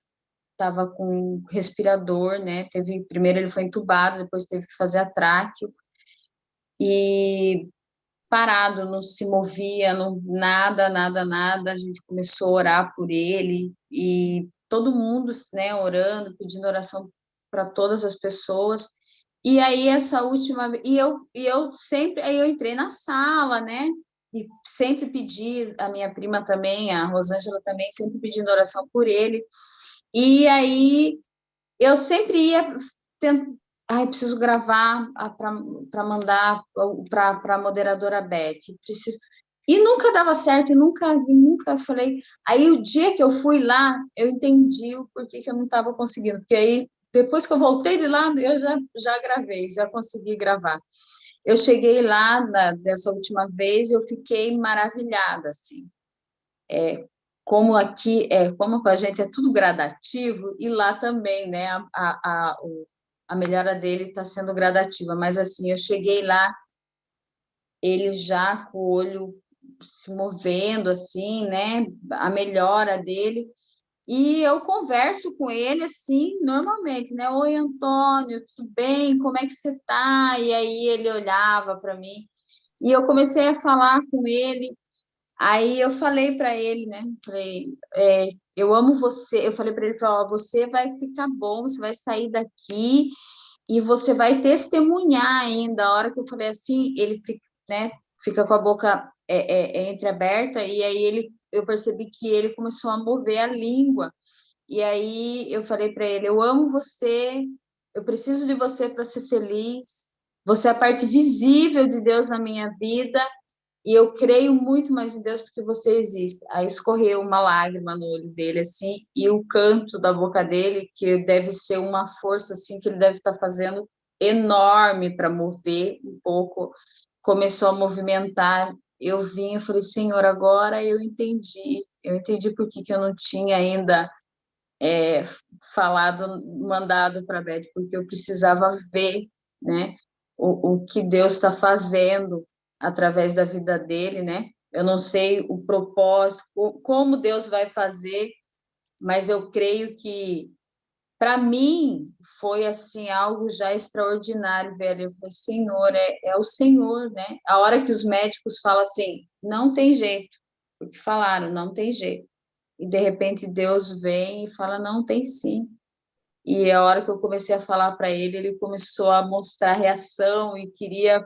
B: estava com respirador, né? Primeiro ele foi entubado, depois teve que fazer a tráqueo, e parado, não se movia, não, nada, nada, nada. A gente começou a orar por ele, e todo mundo, né, orando, pedindo oração para todas as pessoas. E aí, essa última vez, e eu sempre, aí eu entrei na sala, né, e sempre pedi, a minha prima também, a Rosângela também, sempre pedindo oração por ele. E aí, eu sempre ia tentar, ai, preciso gravar para mandar para a moderadora Beth, preciso. E nunca dava certo, e nunca falei. Aí, o dia que eu fui lá, eu entendi o porquê que eu não estava conseguindo, porque aí depois que eu voltei de lá, eu já gravei, já consegui gravar. Eu cheguei lá dessa última vez, eu fiquei maravilhada, assim. Como aqui, como com a gente é tudo gradativo, e lá também, né, a melhora dele está sendo gradativa. Mas, assim, eu cheguei lá, ele já com o olho se movendo, assim, né, a melhora dele. E eu converso com ele assim, normalmente, né? Oi, Antônio, tudo bem? Como é que você tá? E aí ele olhava para mim e eu comecei a falar com ele. Aí eu falei para ele, né? Falei, eu amo você. Eu falei para ele, falei, ó, você vai ficar bom, você vai sair daqui e você vai testemunhar ainda. A hora que eu falei assim, ele fica, né? Fica com a boca entreaberta, e aí eu percebi que ele começou a mover a língua. E aí eu falei para ele, eu amo você, eu preciso de você para ser feliz. Você é a parte visível de Deus na minha vida, e eu creio muito mais em Deus porque você existe. Aí escorreu uma lágrima no olho dele, assim, e o canto da boca dele, que deve ser uma força, assim, que ele deve estar fazendo enorme para mover um pouco, começou a movimentar. Eu vim, eu falei, Senhor, agora eu entendi por que eu não tinha ainda falado, mandado para a Beth, porque eu precisava ver, né, o que Deus está fazendo através da vida dele, né? Eu não sei o propósito, como Deus vai fazer, mas eu creio que para mim, foi assim algo já extraordinário ver ali. Eu falei, Senhor, é o Senhor, né? A hora que os médicos falam assim, não tem jeito, porque falaram, não tem jeito. E, de repente, Deus vem e fala, não, tem sim. E a hora que eu comecei a falar para ele, ele começou a mostrar reação e queria,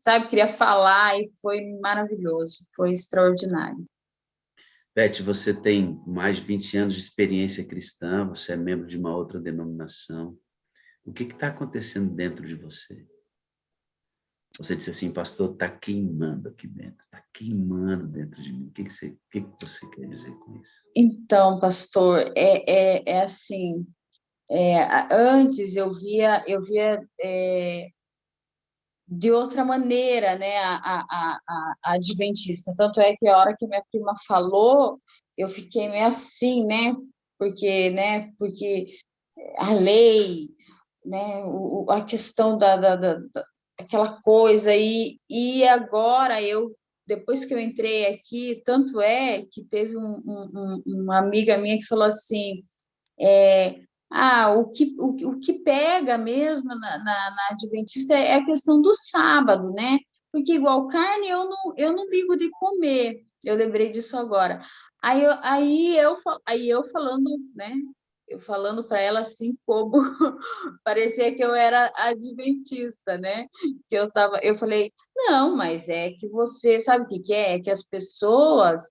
B: sabe, queria falar, e foi maravilhoso, foi extraordinário.
A: Beth, você tem mais de 20 anos de experiência cristã, você é membro de uma outra denominação. O que está acontecendo dentro de você? Você disse assim, pastor, está queimando aqui dentro, está queimando dentro de mim. O que você quer dizer com isso?
B: Então, pastor, é assim, antes eu via de outra maneira, né, a adventista. Tanto é que a hora que minha prima falou, eu fiquei meio assim, porque a lei, né, a questão aquela coisa, e agora depois que eu entrei aqui, tanto é que teve uma amiga minha que falou assim, o que pega mesmo na Adventista é a questão do sábado, né? Porque igual carne eu não ligo de comer, eu lembrei disso agora. Aí eu falando, né? Eu falando para ela assim como parecia que eu era adventista, né? Eu falei, não, mas é que você sabe o que que é? É que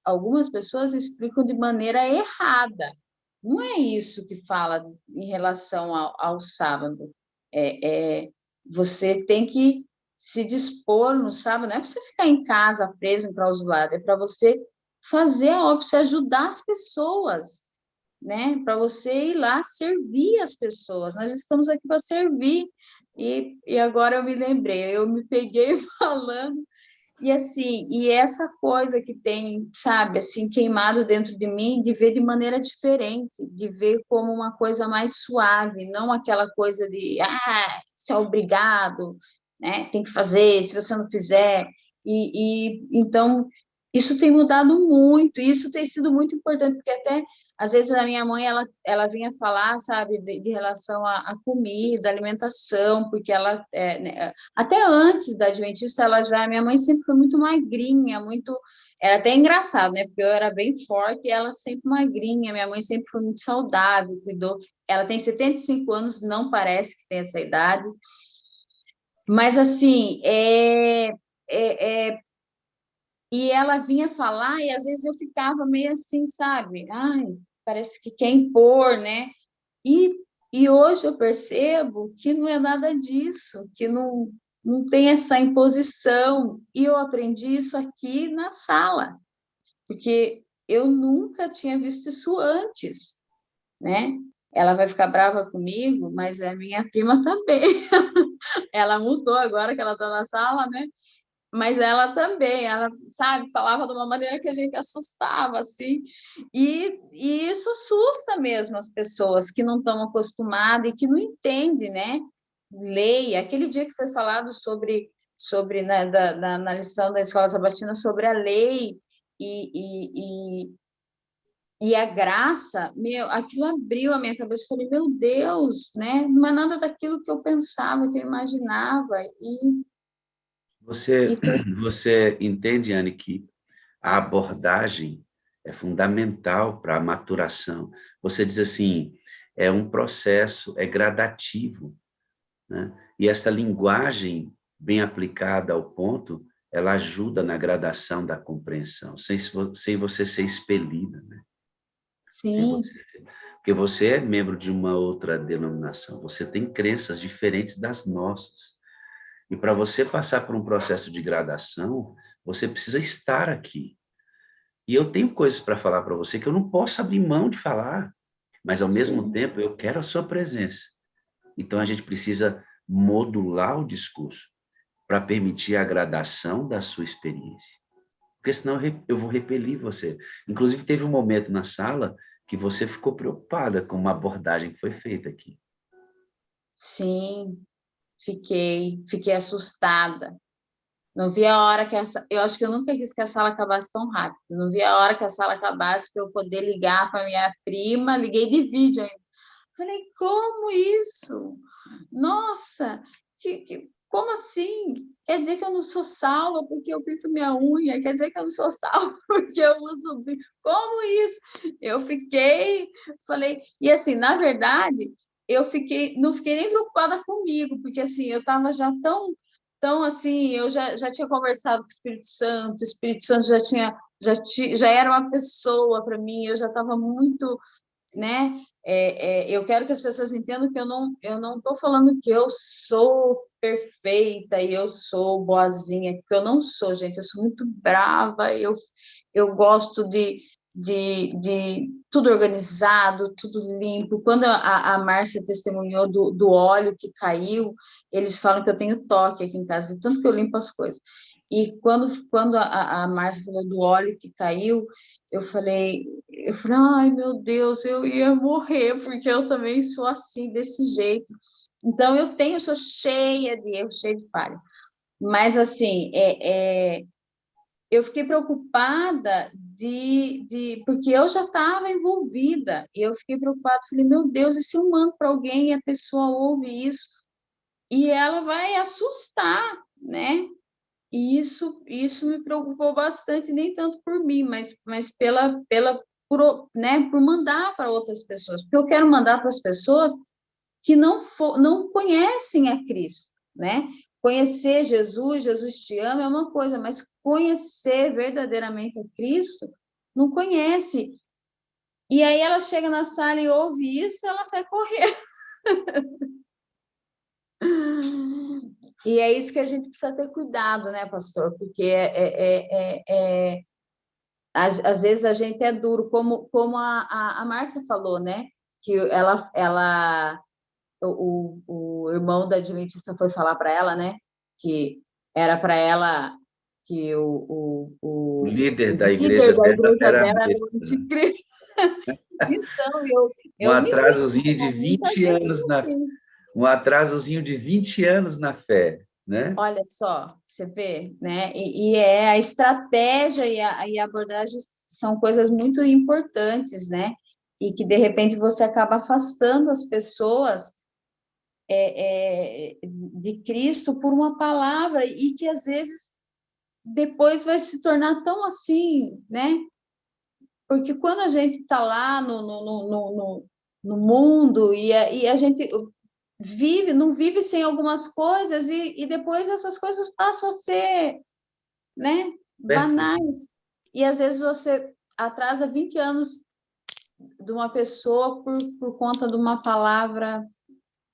B: algumas pessoas explicam de maneira errada. Não é isso que fala em relação ao sábado. Você tem que se dispor no sábado, não é para você ficar em casa preso em clausulado, é para você fazer a obra, você ajudar as pessoas, né? Para você ir lá servir as pessoas. Nós estamos aqui para servir. E agora eu me lembrei, eu me peguei falando. E assim, e essa coisa que tem, sabe, assim, queimado dentro de mim, de ver de maneira diferente, de ver como uma coisa mais suave, não aquela coisa de, você é obrigado, né? Tem que fazer, se você não fizer. Então, isso tem mudado muito, e isso tem sido muito importante, porque até às vezes a minha mãe ela vinha falar, sabe, de relação à comida, alimentação, porque ela né, até antes da Adventista, minha mãe sempre foi muito magrinha, era até engraçado, né? Porque eu era bem forte e ela sempre magrinha, minha mãe sempre foi muito saudável, cuidou. Ela tem 75 anos, não parece que tem essa idade, mas assim, e ela vinha falar e às vezes eu ficava meio assim, sabe? Ai, parece que quer impor, né? E, e hoje eu percebo que não é nada disso, que não tem essa imposição. E eu aprendi isso aqui na sala, porque eu nunca tinha visto isso antes, né? Ela vai ficar brava comigo, mas é minha prima também. Ela mudou agora que ela está na sala, né? Mas ela, sabe, falava de uma maneira que a gente assustava, assim, e isso assusta mesmo as pessoas que não estão acostumadas e que não entendem, né? Lei, aquele dia que foi falado né, na lição da Escola Sabatina sobre a lei e a graça, aquilo abriu a minha cabeça, eu falei, meu Deus, né? Não é nada daquilo que eu pensava, que eu imaginava,
A: Você, você entende, Anne, que a abordagem é fundamental para a maturação. Você diz assim, é um processo, é gradativo, né? E essa linguagem bem aplicada ao ponto, ela ajuda na gradação da compreensão, sem você ser expelida, né? Sem você
B: sim,
A: ser... Porque você é membro de uma outra denominação, você tem crenças diferentes das nossas. E para você passar por um processo de gradação, você precisa estar aqui. E eu tenho coisas para falar para você que eu não posso abrir mão de falar, mas ao mesmo
B: sim.
A: tempo eu quero a sua presença. Então a gente precisa modular o discurso para permitir a gradação da sua experiência. Porque senão eu vou repelir você. Inclusive teve um momento na sala que você ficou preocupada com uma abordagem que foi feita aqui.
B: Sim, fiquei assustada. Não vi a hora eu acho que eu nunca quis que a sala acabasse tão rápido. Não vi a hora que a sala acabasse para eu poder ligar para minha prima, liguei de vídeo ainda. Falei, como isso? Nossa, como assim? Quer dizer que eu não sou salva porque eu pinto minha unha? Quer dizer que eu não sou salva porque eu uso... Como isso? Eu fiquei, falei... E assim, na verdade, não fiquei nem preocupada comigo, porque assim, eu estava já tão assim, eu já tinha conversado com o Espírito Santo já era uma pessoa para mim, eu já estava muito, né? Eu quero que as pessoas entendam que eu não estou falando que eu sou perfeita e eu sou boazinha, porque eu não sou, gente, eu sou muito brava, eu gosto de tudo organizado, tudo limpo. Quando a Márcia testemunhou do óleo que caiu, eles falam que eu tenho toque aqui em casa, de tanto que eu limpo as coisas. E quando a Márcia falou do óleo que caiu, eu falei, ai, meu Deus, eu ia morrer, porque eu também sou assim, desse jeito. Então, sou cheia de erros, cheia de falha. Mas, assim, eu fiquei preocupada porque eu já estava envolvida, e eu fiquei preocupada, falei, meu Deus, e se eu mando para alguém e a pessoa ouve isso, e ela vai assustar, né? E isso me preocupou bastante, nem tanto por mim, mas por mandar para outras pessoas, porque eu quero mandar para as pessoas que não conhecem a Cristo, né? Conhecer Jesus, Jesus te ama é uma coisa, mas conhecer verdadeiramente a Cristo, não conhece. E aí ela chega na sala e ouve isso, ela sai correndo. E é isso que a gente precisa ter cuidado, né, pastor? Porque às vezes a gente é duro, como a Márcia falou, né? Que o irmão da Adventista foi falar para ela, né? Que era para ela que
A: O líder
B: o
A: da
B: líder
A: igreja
B: da
A: dela
B: igreja
A: era
B: dela era o
A: besta.
B: anticristo. Então,
A: Um
B: eu me vi,
A: atrasozinho de
B: muita
A: 20
B: gente
A: anos
B: me vi.
A: um atrasozinho de 20 anos na fé, né?
B: Olha só, você vê, né? E a estratégia e a abordagem são coisas muito importantes, né? E que, de repente, você acaba afastando as pessoas de Cristo por uma palavra e que, às vezes, depois vai se tornar tão assim, né? Porque quando a gente está lá no mundo e a gente não vive sem algumas coisas e depois essas coisas passam a ser, né,
A: Certo?
B: banais. E às vezes você atrasa 20 anos de uma pessoa por conta de uma palavra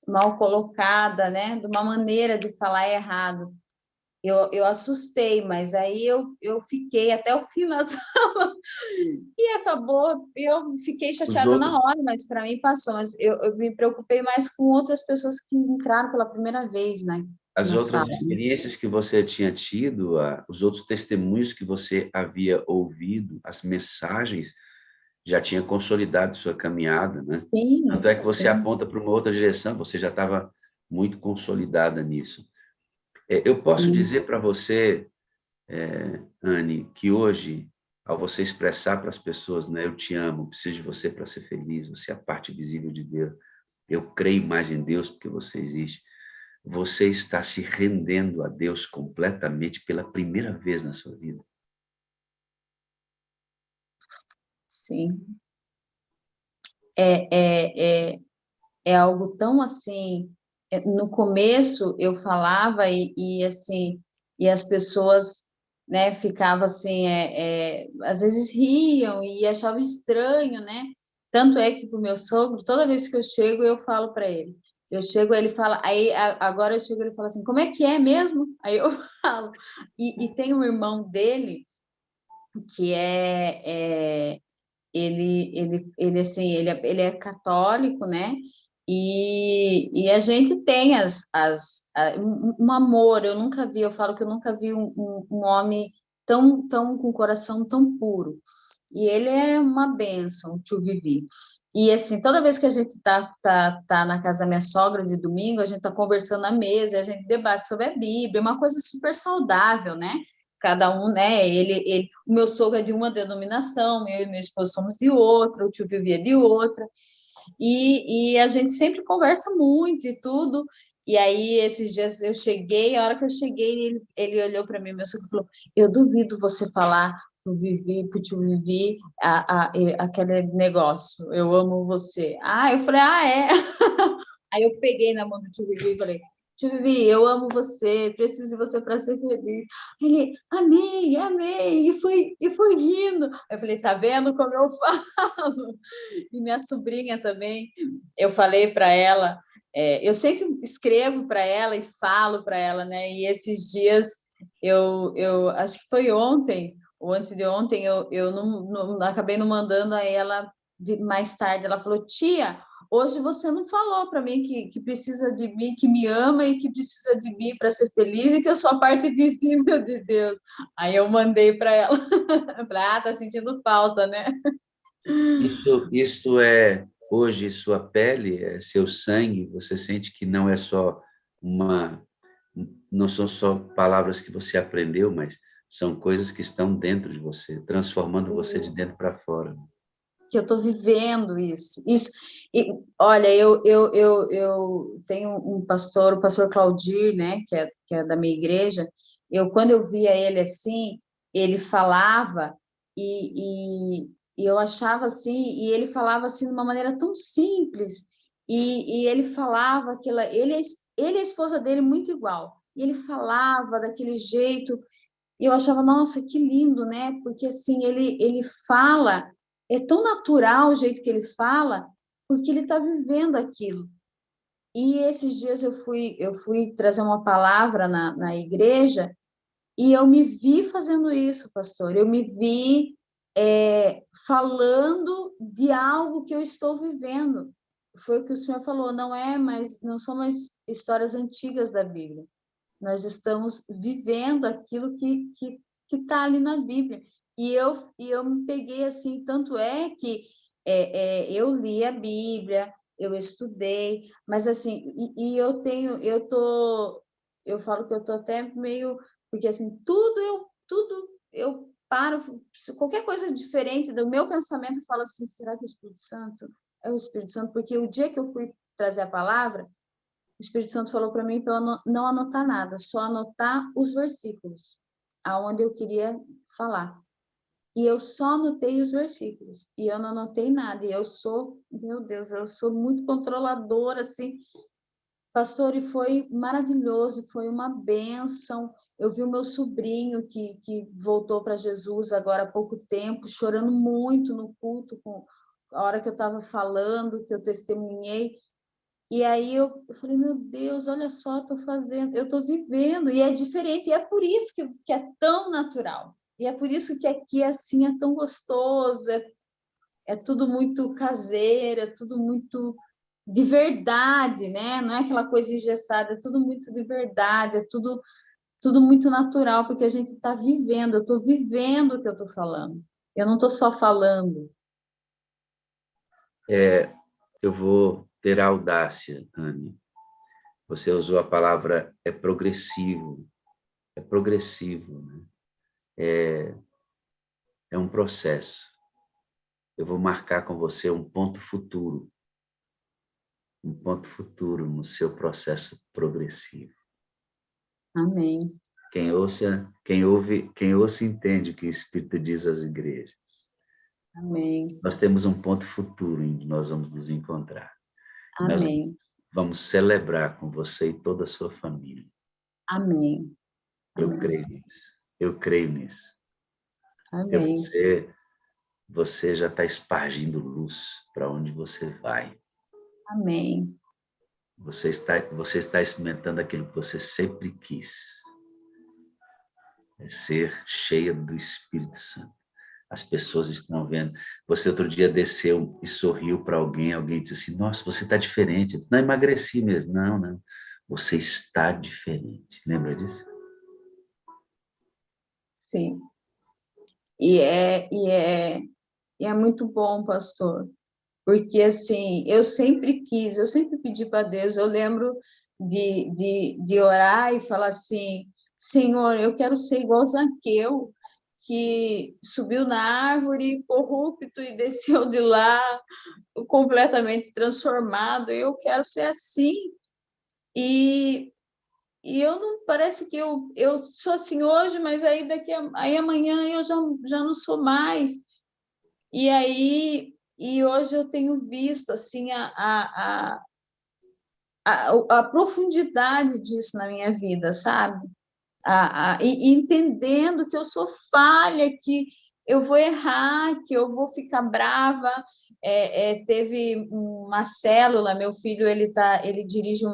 B: mal colocada, né, de uma maneira de falar errado. Eu assustei, mas aí eu fiquei até o fim na sala e acabou. Eu fiquei
A: Os
B: chateada na
A: outros,
B: hora, mas para mim passou. Mas eu me preocupei mais com outras pessoas que entraram pela primeira vez
A: as
B: na
A: outras
B: sala.
A: experiências que você tinha tido, os outros testemunhos que você havia ouvido, as mensagens, já tinha consolidado sua caminhada, né? Tanto
B: Sim,
A: é que você
B: sim,
A: aponta para uma outra direção, você já estava muito consolidada nisso. Eu posso
B: sim.
A: dizer para você, Anne, que hoje, ao você expressar para as pessoas, né, eu te amo, preciso de você para ser feliz, você é a parte visível de Deus, eu creio mais em Deus porque você existe, você está se rendendo a Deus completamente pela primeira vez na sua vida.
B: Sim. É algo tão assim. No começo eu falava e assim, e as pessoas, né, ficavam assim, às vezes riam e achavam estranho, né? Tanto é que pro meu sogro, toda vez que eu chego, eu falo para ele. Eu chego, ele fala, aí agora eu chego, ele fala assim, como é que é mesmo? Aí eu falo. E tem um irmão dele que ele assim, ele é católico, né? E a gente tem um amor. Eu nunca vi, eu falo que eu nunca vi um homem tão com o coração tão puro. E ele é uma bênção, o tio Vivi. E assim, toda vez que a gente tá na casa da minha sogra de domingo, a gente tá conversando na mesa, a gente debate sobre a Bíblia, uma coisa super saudável, né? Cada um, né? O meu sogro é de uma denominação, eu e meu esposo somos de outra, o tio Vivi é de outra. e a gente sempre conversa muito e tudo. E aí, esses dias eu cheguei, a hora que eu cheguei, ele olhou para mim, meu sogro falou: eu duvido você falar pro Vivi, pro tio Vivi, aquele negócio, eu amo você. Ah, eu falei: ah, é? Aí eu peguei na mão do tio Vivi e falei: tio Vivi, eu amo você, preciso de você para ser feliz. Ele: amei, amei, e foi rindo. Eu falei: tá vendo como eu falo? E minha sobrinha também, eu falei para ela, eu sempre escrevo para ela e falo para ela, né? E esses dias, eu acho que foi ontem, ou antes de ontem, eu não acabei não mandando a ela mais tarde. Ela falou: tia, hoje você não falou para mim que precisa de mim, que me ama e que precisa de mim para ser feliz e que eu sou a parte visível de Deus. Aí eu mandei para ela. Eu falei: ah, tá sentindo falta, né?
A: Isso é hoje sua pele, é seu sangue. Você sente que não é só uma, não são só palavras que você aprendeu, mas são coisas que estão dentro de você, transformando você de dentro para fora.
B: Que eu estou vivendo isso. E, olha, eu tenho um pastor, o pastor Claudir, né, que é da minha igreja. Quando eu via ele assim, ele falava e eu achava assim, e ele falava assim de uma maneira tão simples, e ele falava aquela, ele e a esposa dele muito igual, e ele falava daquele jeito. E eu achava: nossa, que lindo, né? Porque assim, ele fala, é tão natural o jeito que ele fala, porque ele está vivendo aquilo. E esses dias eu fui trazer uma palavra na igreja e eu me vi fazendo isso, pastor. Eu me vi falando de algo que eu estou vivendo. Foi o que o senhor falou, não são mais histórias antigas da Bíblia. Nós estamos vivendo aquilo que está ali na Bíblia. E eu me peguei assim, tanto é que eu li a Bíblia, eu estudei, mas assim, eu falo que eu tô até meio, porque assim, tudo eu paro, qualquer coisa diferente do meu pensamento, eu falo assim: será que o Espírito Santo é o Espírito Santo? Porque o dia que eu fui trazer a palavra, o Espírito Santo falou para mim para eu não anotar nada, só anotar os versículos aonde eu queria falar. E eu só anotei os versículos, e eu não anotei nada. E meu Deus, eu sou muito controladora, assim, pastor, e foi maravilhoso, foi uma bênção. Eu vi o meu sobrinho que voltou para Jesus agora há pouco tempo, chorando muito no culto, com a hora que eu estava falando, que eu testemunhei. E aí eu falei: meu Deus, olha só, estou fazendo, eu estou vivendo, e é diferente, e é por isso que é tão natural. E é por isso que aqui assim é tão gostoso, é tudo muito caseiro, é tudo muito de verdade, né? Não é aquela coisa engessada, é tudo muito de verdade, é tudo muito natural, porque a gente está vivendo, eu estou vivendo o que eu estou falando. Eu não estou só falando.
A: Eu vou ter a audácia, Anne. Você usou a palavra progressivo. É progressivo, né? É um processo. Eu vou marcar com você um ponto futuro no seu processo progressivo.
B: Amém.
A: Quem ouça entende o que o Espírito diz às igrejas.
B: Amém.
A: Nós temos um ponto futuro em que nós vamos nos encontrar. Nós
B: Amém.
A: vamos celebrar com você e toda a sua família.
B: Amém.
A: Eu creio nisso. Eu creio nisso.
B: Amém.
A: Você já está espargindo luz para onde você vai.
B: Amém.
A: Você está experimentando aquilo que você sempre quis. É ser cheia do Espírito Santo. As pessoas estão vendo. Você outro dia desceu e sorriu para alguém, alguém disse assim: nossa, você está diferente. Eu disse: não, emagreci mesmo. Não, não. Você está diferente. Lembra disso?
B: Sim. E é muito bom, pastor, porque assim, eu sempre pedi para Deus. Eu lembro de orar e falar assim: Senhor, eu quero ser igual Zaqueu, que subiu na árvore corrupto e desceu de lá completamente transformado. Eu quero ser assim. E eu não, parece que eu sou assim hoje, mas aí aí amanhã eu já não sou mais. E hoje eu tenho visto assim a profundidade disso na minha vida, sabe? E entendendo que eu sou falha, que eu vou errar, que eu vou ficar brava. Teve uma célula, meu filho ele dirige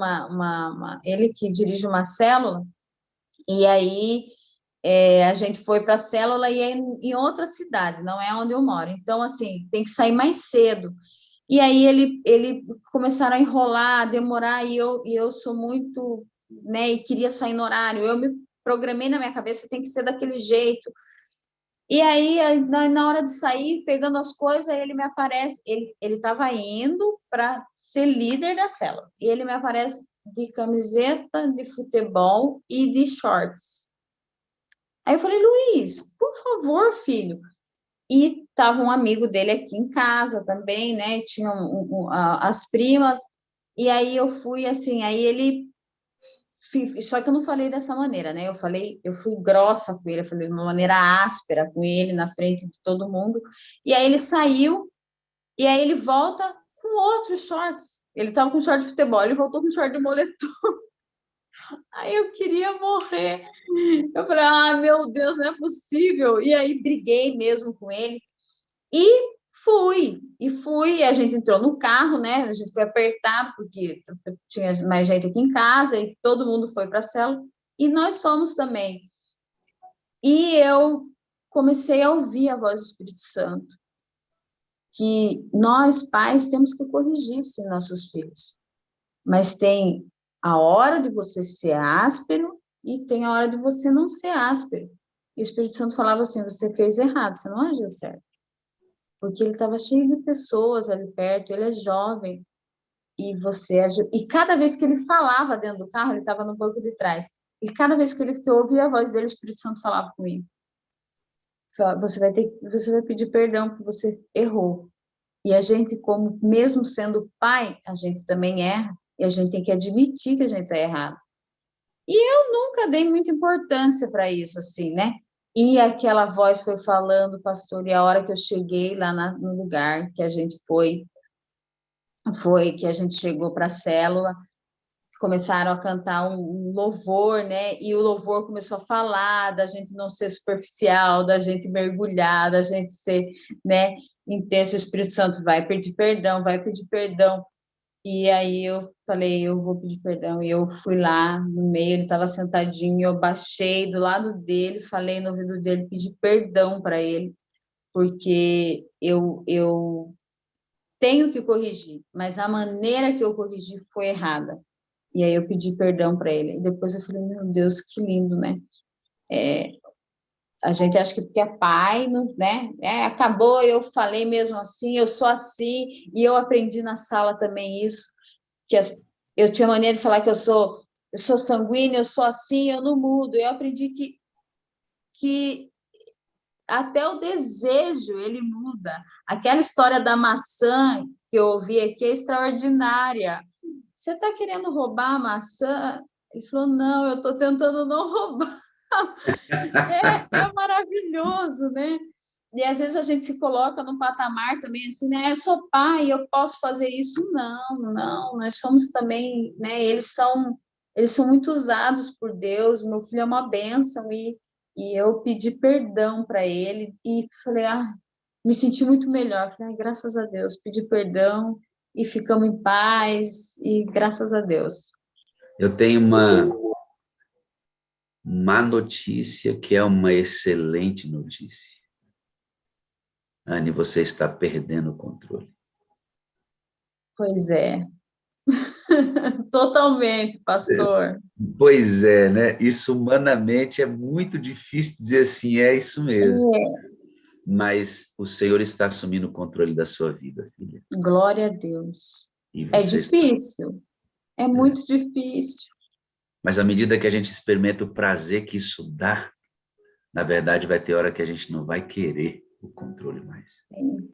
B: ele que dirige uma célula, e aí a gente foi para a célula e é em outra cidade, não é onde eu moro. Então, assim, tem que sair mais cedo. E aí ele começaram a enrolar, a demorar, e eu sou muito, né, e queria sair no horário. Eu me programei na minha cabeça, tem que ser daquele jeito. E aí, na hora de sair, pegando as coisas, aí ele me aparece, ele estava indo para ser líder da célula, e ele me aparece de camiseta de futebol e de shorts. Aí eu falei, Luiz, por favor, filho. E estava um amigo dele aqui em casa também, né? Tinham as primas. E aí eu fui assim, aí ele... Só que eu não falei dessa maneira, né? Eu fui grossa com ele, eu falei de uma maneira áspera com ele, na frente de todo mundo. E aí ele saiu, e aí ele volta com outros shorts. Ele estava com short de futebol, ele voltou com short de moletom. Aí eu queria morrer. Eu falei, meu Deus, não é possível. E aí briguei mesmo com ele. E a gente entrou no carro, né? A gente foi apertado, porque tinha mais gente aqui em casa, e todo mundo foi para a célula, e nós fomos também. E eu comecei a ouvir a voz do Espírito Santo, que nós, pais, temos que corrigir, sim, nossos filhos. Mas tem a hora de você ser áspero e tem a hora de você não ser áspero. E o Espírito Santo falava assim, você fez errado, você não agiu certo. Porque ele estava cheio de pessoas ali perto, ele é jovem, e você agiu. E cada vez que ele falava dentro do carro, ele estava no banco de trás, e cada vez que eu ouvia a voz dele, o Espírito Santo falava comigo. Você vai pedir perdão porque você errou. E a gente, como mesmo sendo pai, a gente também erra, e a gente tem que admitir que a gente está errado. E eu nunca dei muita importância para isso, assim, né? E aquela voz foi falando, pastor, e a hora que eu cheguei lá no lugar que a gente foi que a gente chegou para a célula, começaram a cantar um louvor, né? E o louvor começou a falar da gente não ser superficial, da gente mergulhar, da gente ser, né, intenso. O Espírito Santo vai pedir perdão, vai pedir perdão. E aí eu falei, eu vou pedir perdão. E eu fui lá no meio, ele estava sentadinho, eu baixei do lado dele, falei no ouvido dele, pedi perdão para ele, porque eu tenho que corrigir, mas a maneira que eu corrigi foi errada. E aí eu pedi perdão para ele. E depois eu falei, meu Deus, que lindo, né? A gente acha que porque é pai, não, né? Acabou, eu falei mesmo assim, eu sou assim, e eu aprendi na sala também isso, que eu tinha mania de falar que eu sou sanguínea, eu sou assim, eu não mudo. Eu aprendi que até o desejo ele muda. Aquela história da maçã que eu ouvi aqui é extraordinária. Você está querendo roubar a maçã? Ele falou, não, eu estou tentando não roubar. É maravilhoso, né? E às vezes a gente se coloca num patamar também assim, né? Eu sou pai, eu posso fazer isso. Não, não, nós somos também, né? Eles são muito usados por Deus. Meu filho é uma bênção e eu pedi perdão para ele e falei, me senti muito melhor. Falei, graças a Deus, pedi perdão e ficamos em paz e graças a Deus.
A: Eu tenho uma má notícia que é uma excelente notícia. Anne, você está perdendo o controle.
B: Pois é. Totalmente, pastor.
A: Pois é, né? Isso humanamente é muito difícil dizer assim, é isso mesmo. Mas o Senhor está assumindo o controle da sua vida, filha.
B: Glória a Deus. É difícil. É muito difícil.
A: Mas à medida que a gente experimenta o prazer que isso dá, Na verdade, vai ter hora que a gente não vai querer o controle mais.
B: Sim.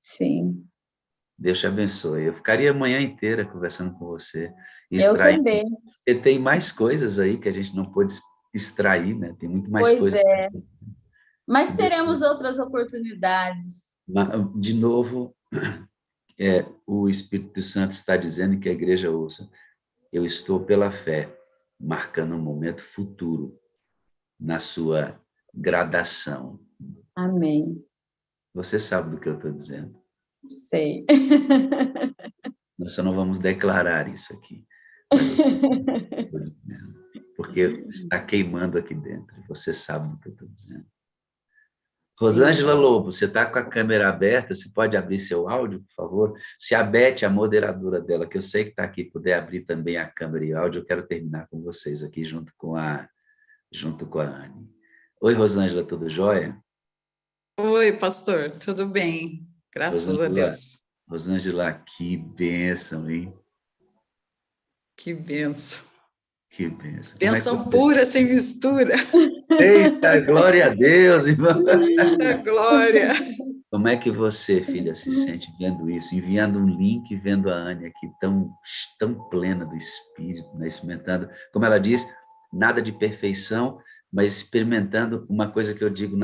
B: Sim.
A: Deus te abençoe. Eu ficaria a manhã inteira conversando com você,
B: Eu
A: extraindo.
B: também.
A: Porque tem mais coisas aí que a gente não pôde extrair, né? Tem muito mais
B: Pois
A: coisas.
B: é. Mas
A: Que Deus...
B: teremos outras oportunidades.
A: De novo, o Espírito Santo está dizendo que a igreja ouça. Eu estou pela fé, marcando um momento futuro na sua gradação.
B: Amém.
A: Você sabe do que eu estou dizendo.
B: Sei.
A: Nós só não vamos declarar isso aqui. Mas você sabe do que eu estou dizendo. Porque está queimando aqui dentro. Você sabe do que eu estou dizendo. Rosângela Lobo, você está com a câmera aberta, você pode abrir seu áudio, por favor? Se a Beth, a moderadora dela, que eu sei que está aqui, puder abrir também a câmera e áudio, eu quero terminar com vocês aqui, junto com a Anne. Oi, Rosângela, tudo jóia?
D: Oi, pastor, tudo bem? Graças a Deus.
A: Rosângela, que bênção, hein?
D: Que bênção.
A: Que bênção.
D: Bênção pura, sem mistura.
A: Eita, glória a Deus, irmão.
D: Eita, glória.
A: Como é que você, filha, se sente vendo isso? Enviando um link, vendo a Anne aqui tão plena do Espírito, né? Experimentando, como ela diz, nada de perfeição, mas experimentando uma coisa que eu digo,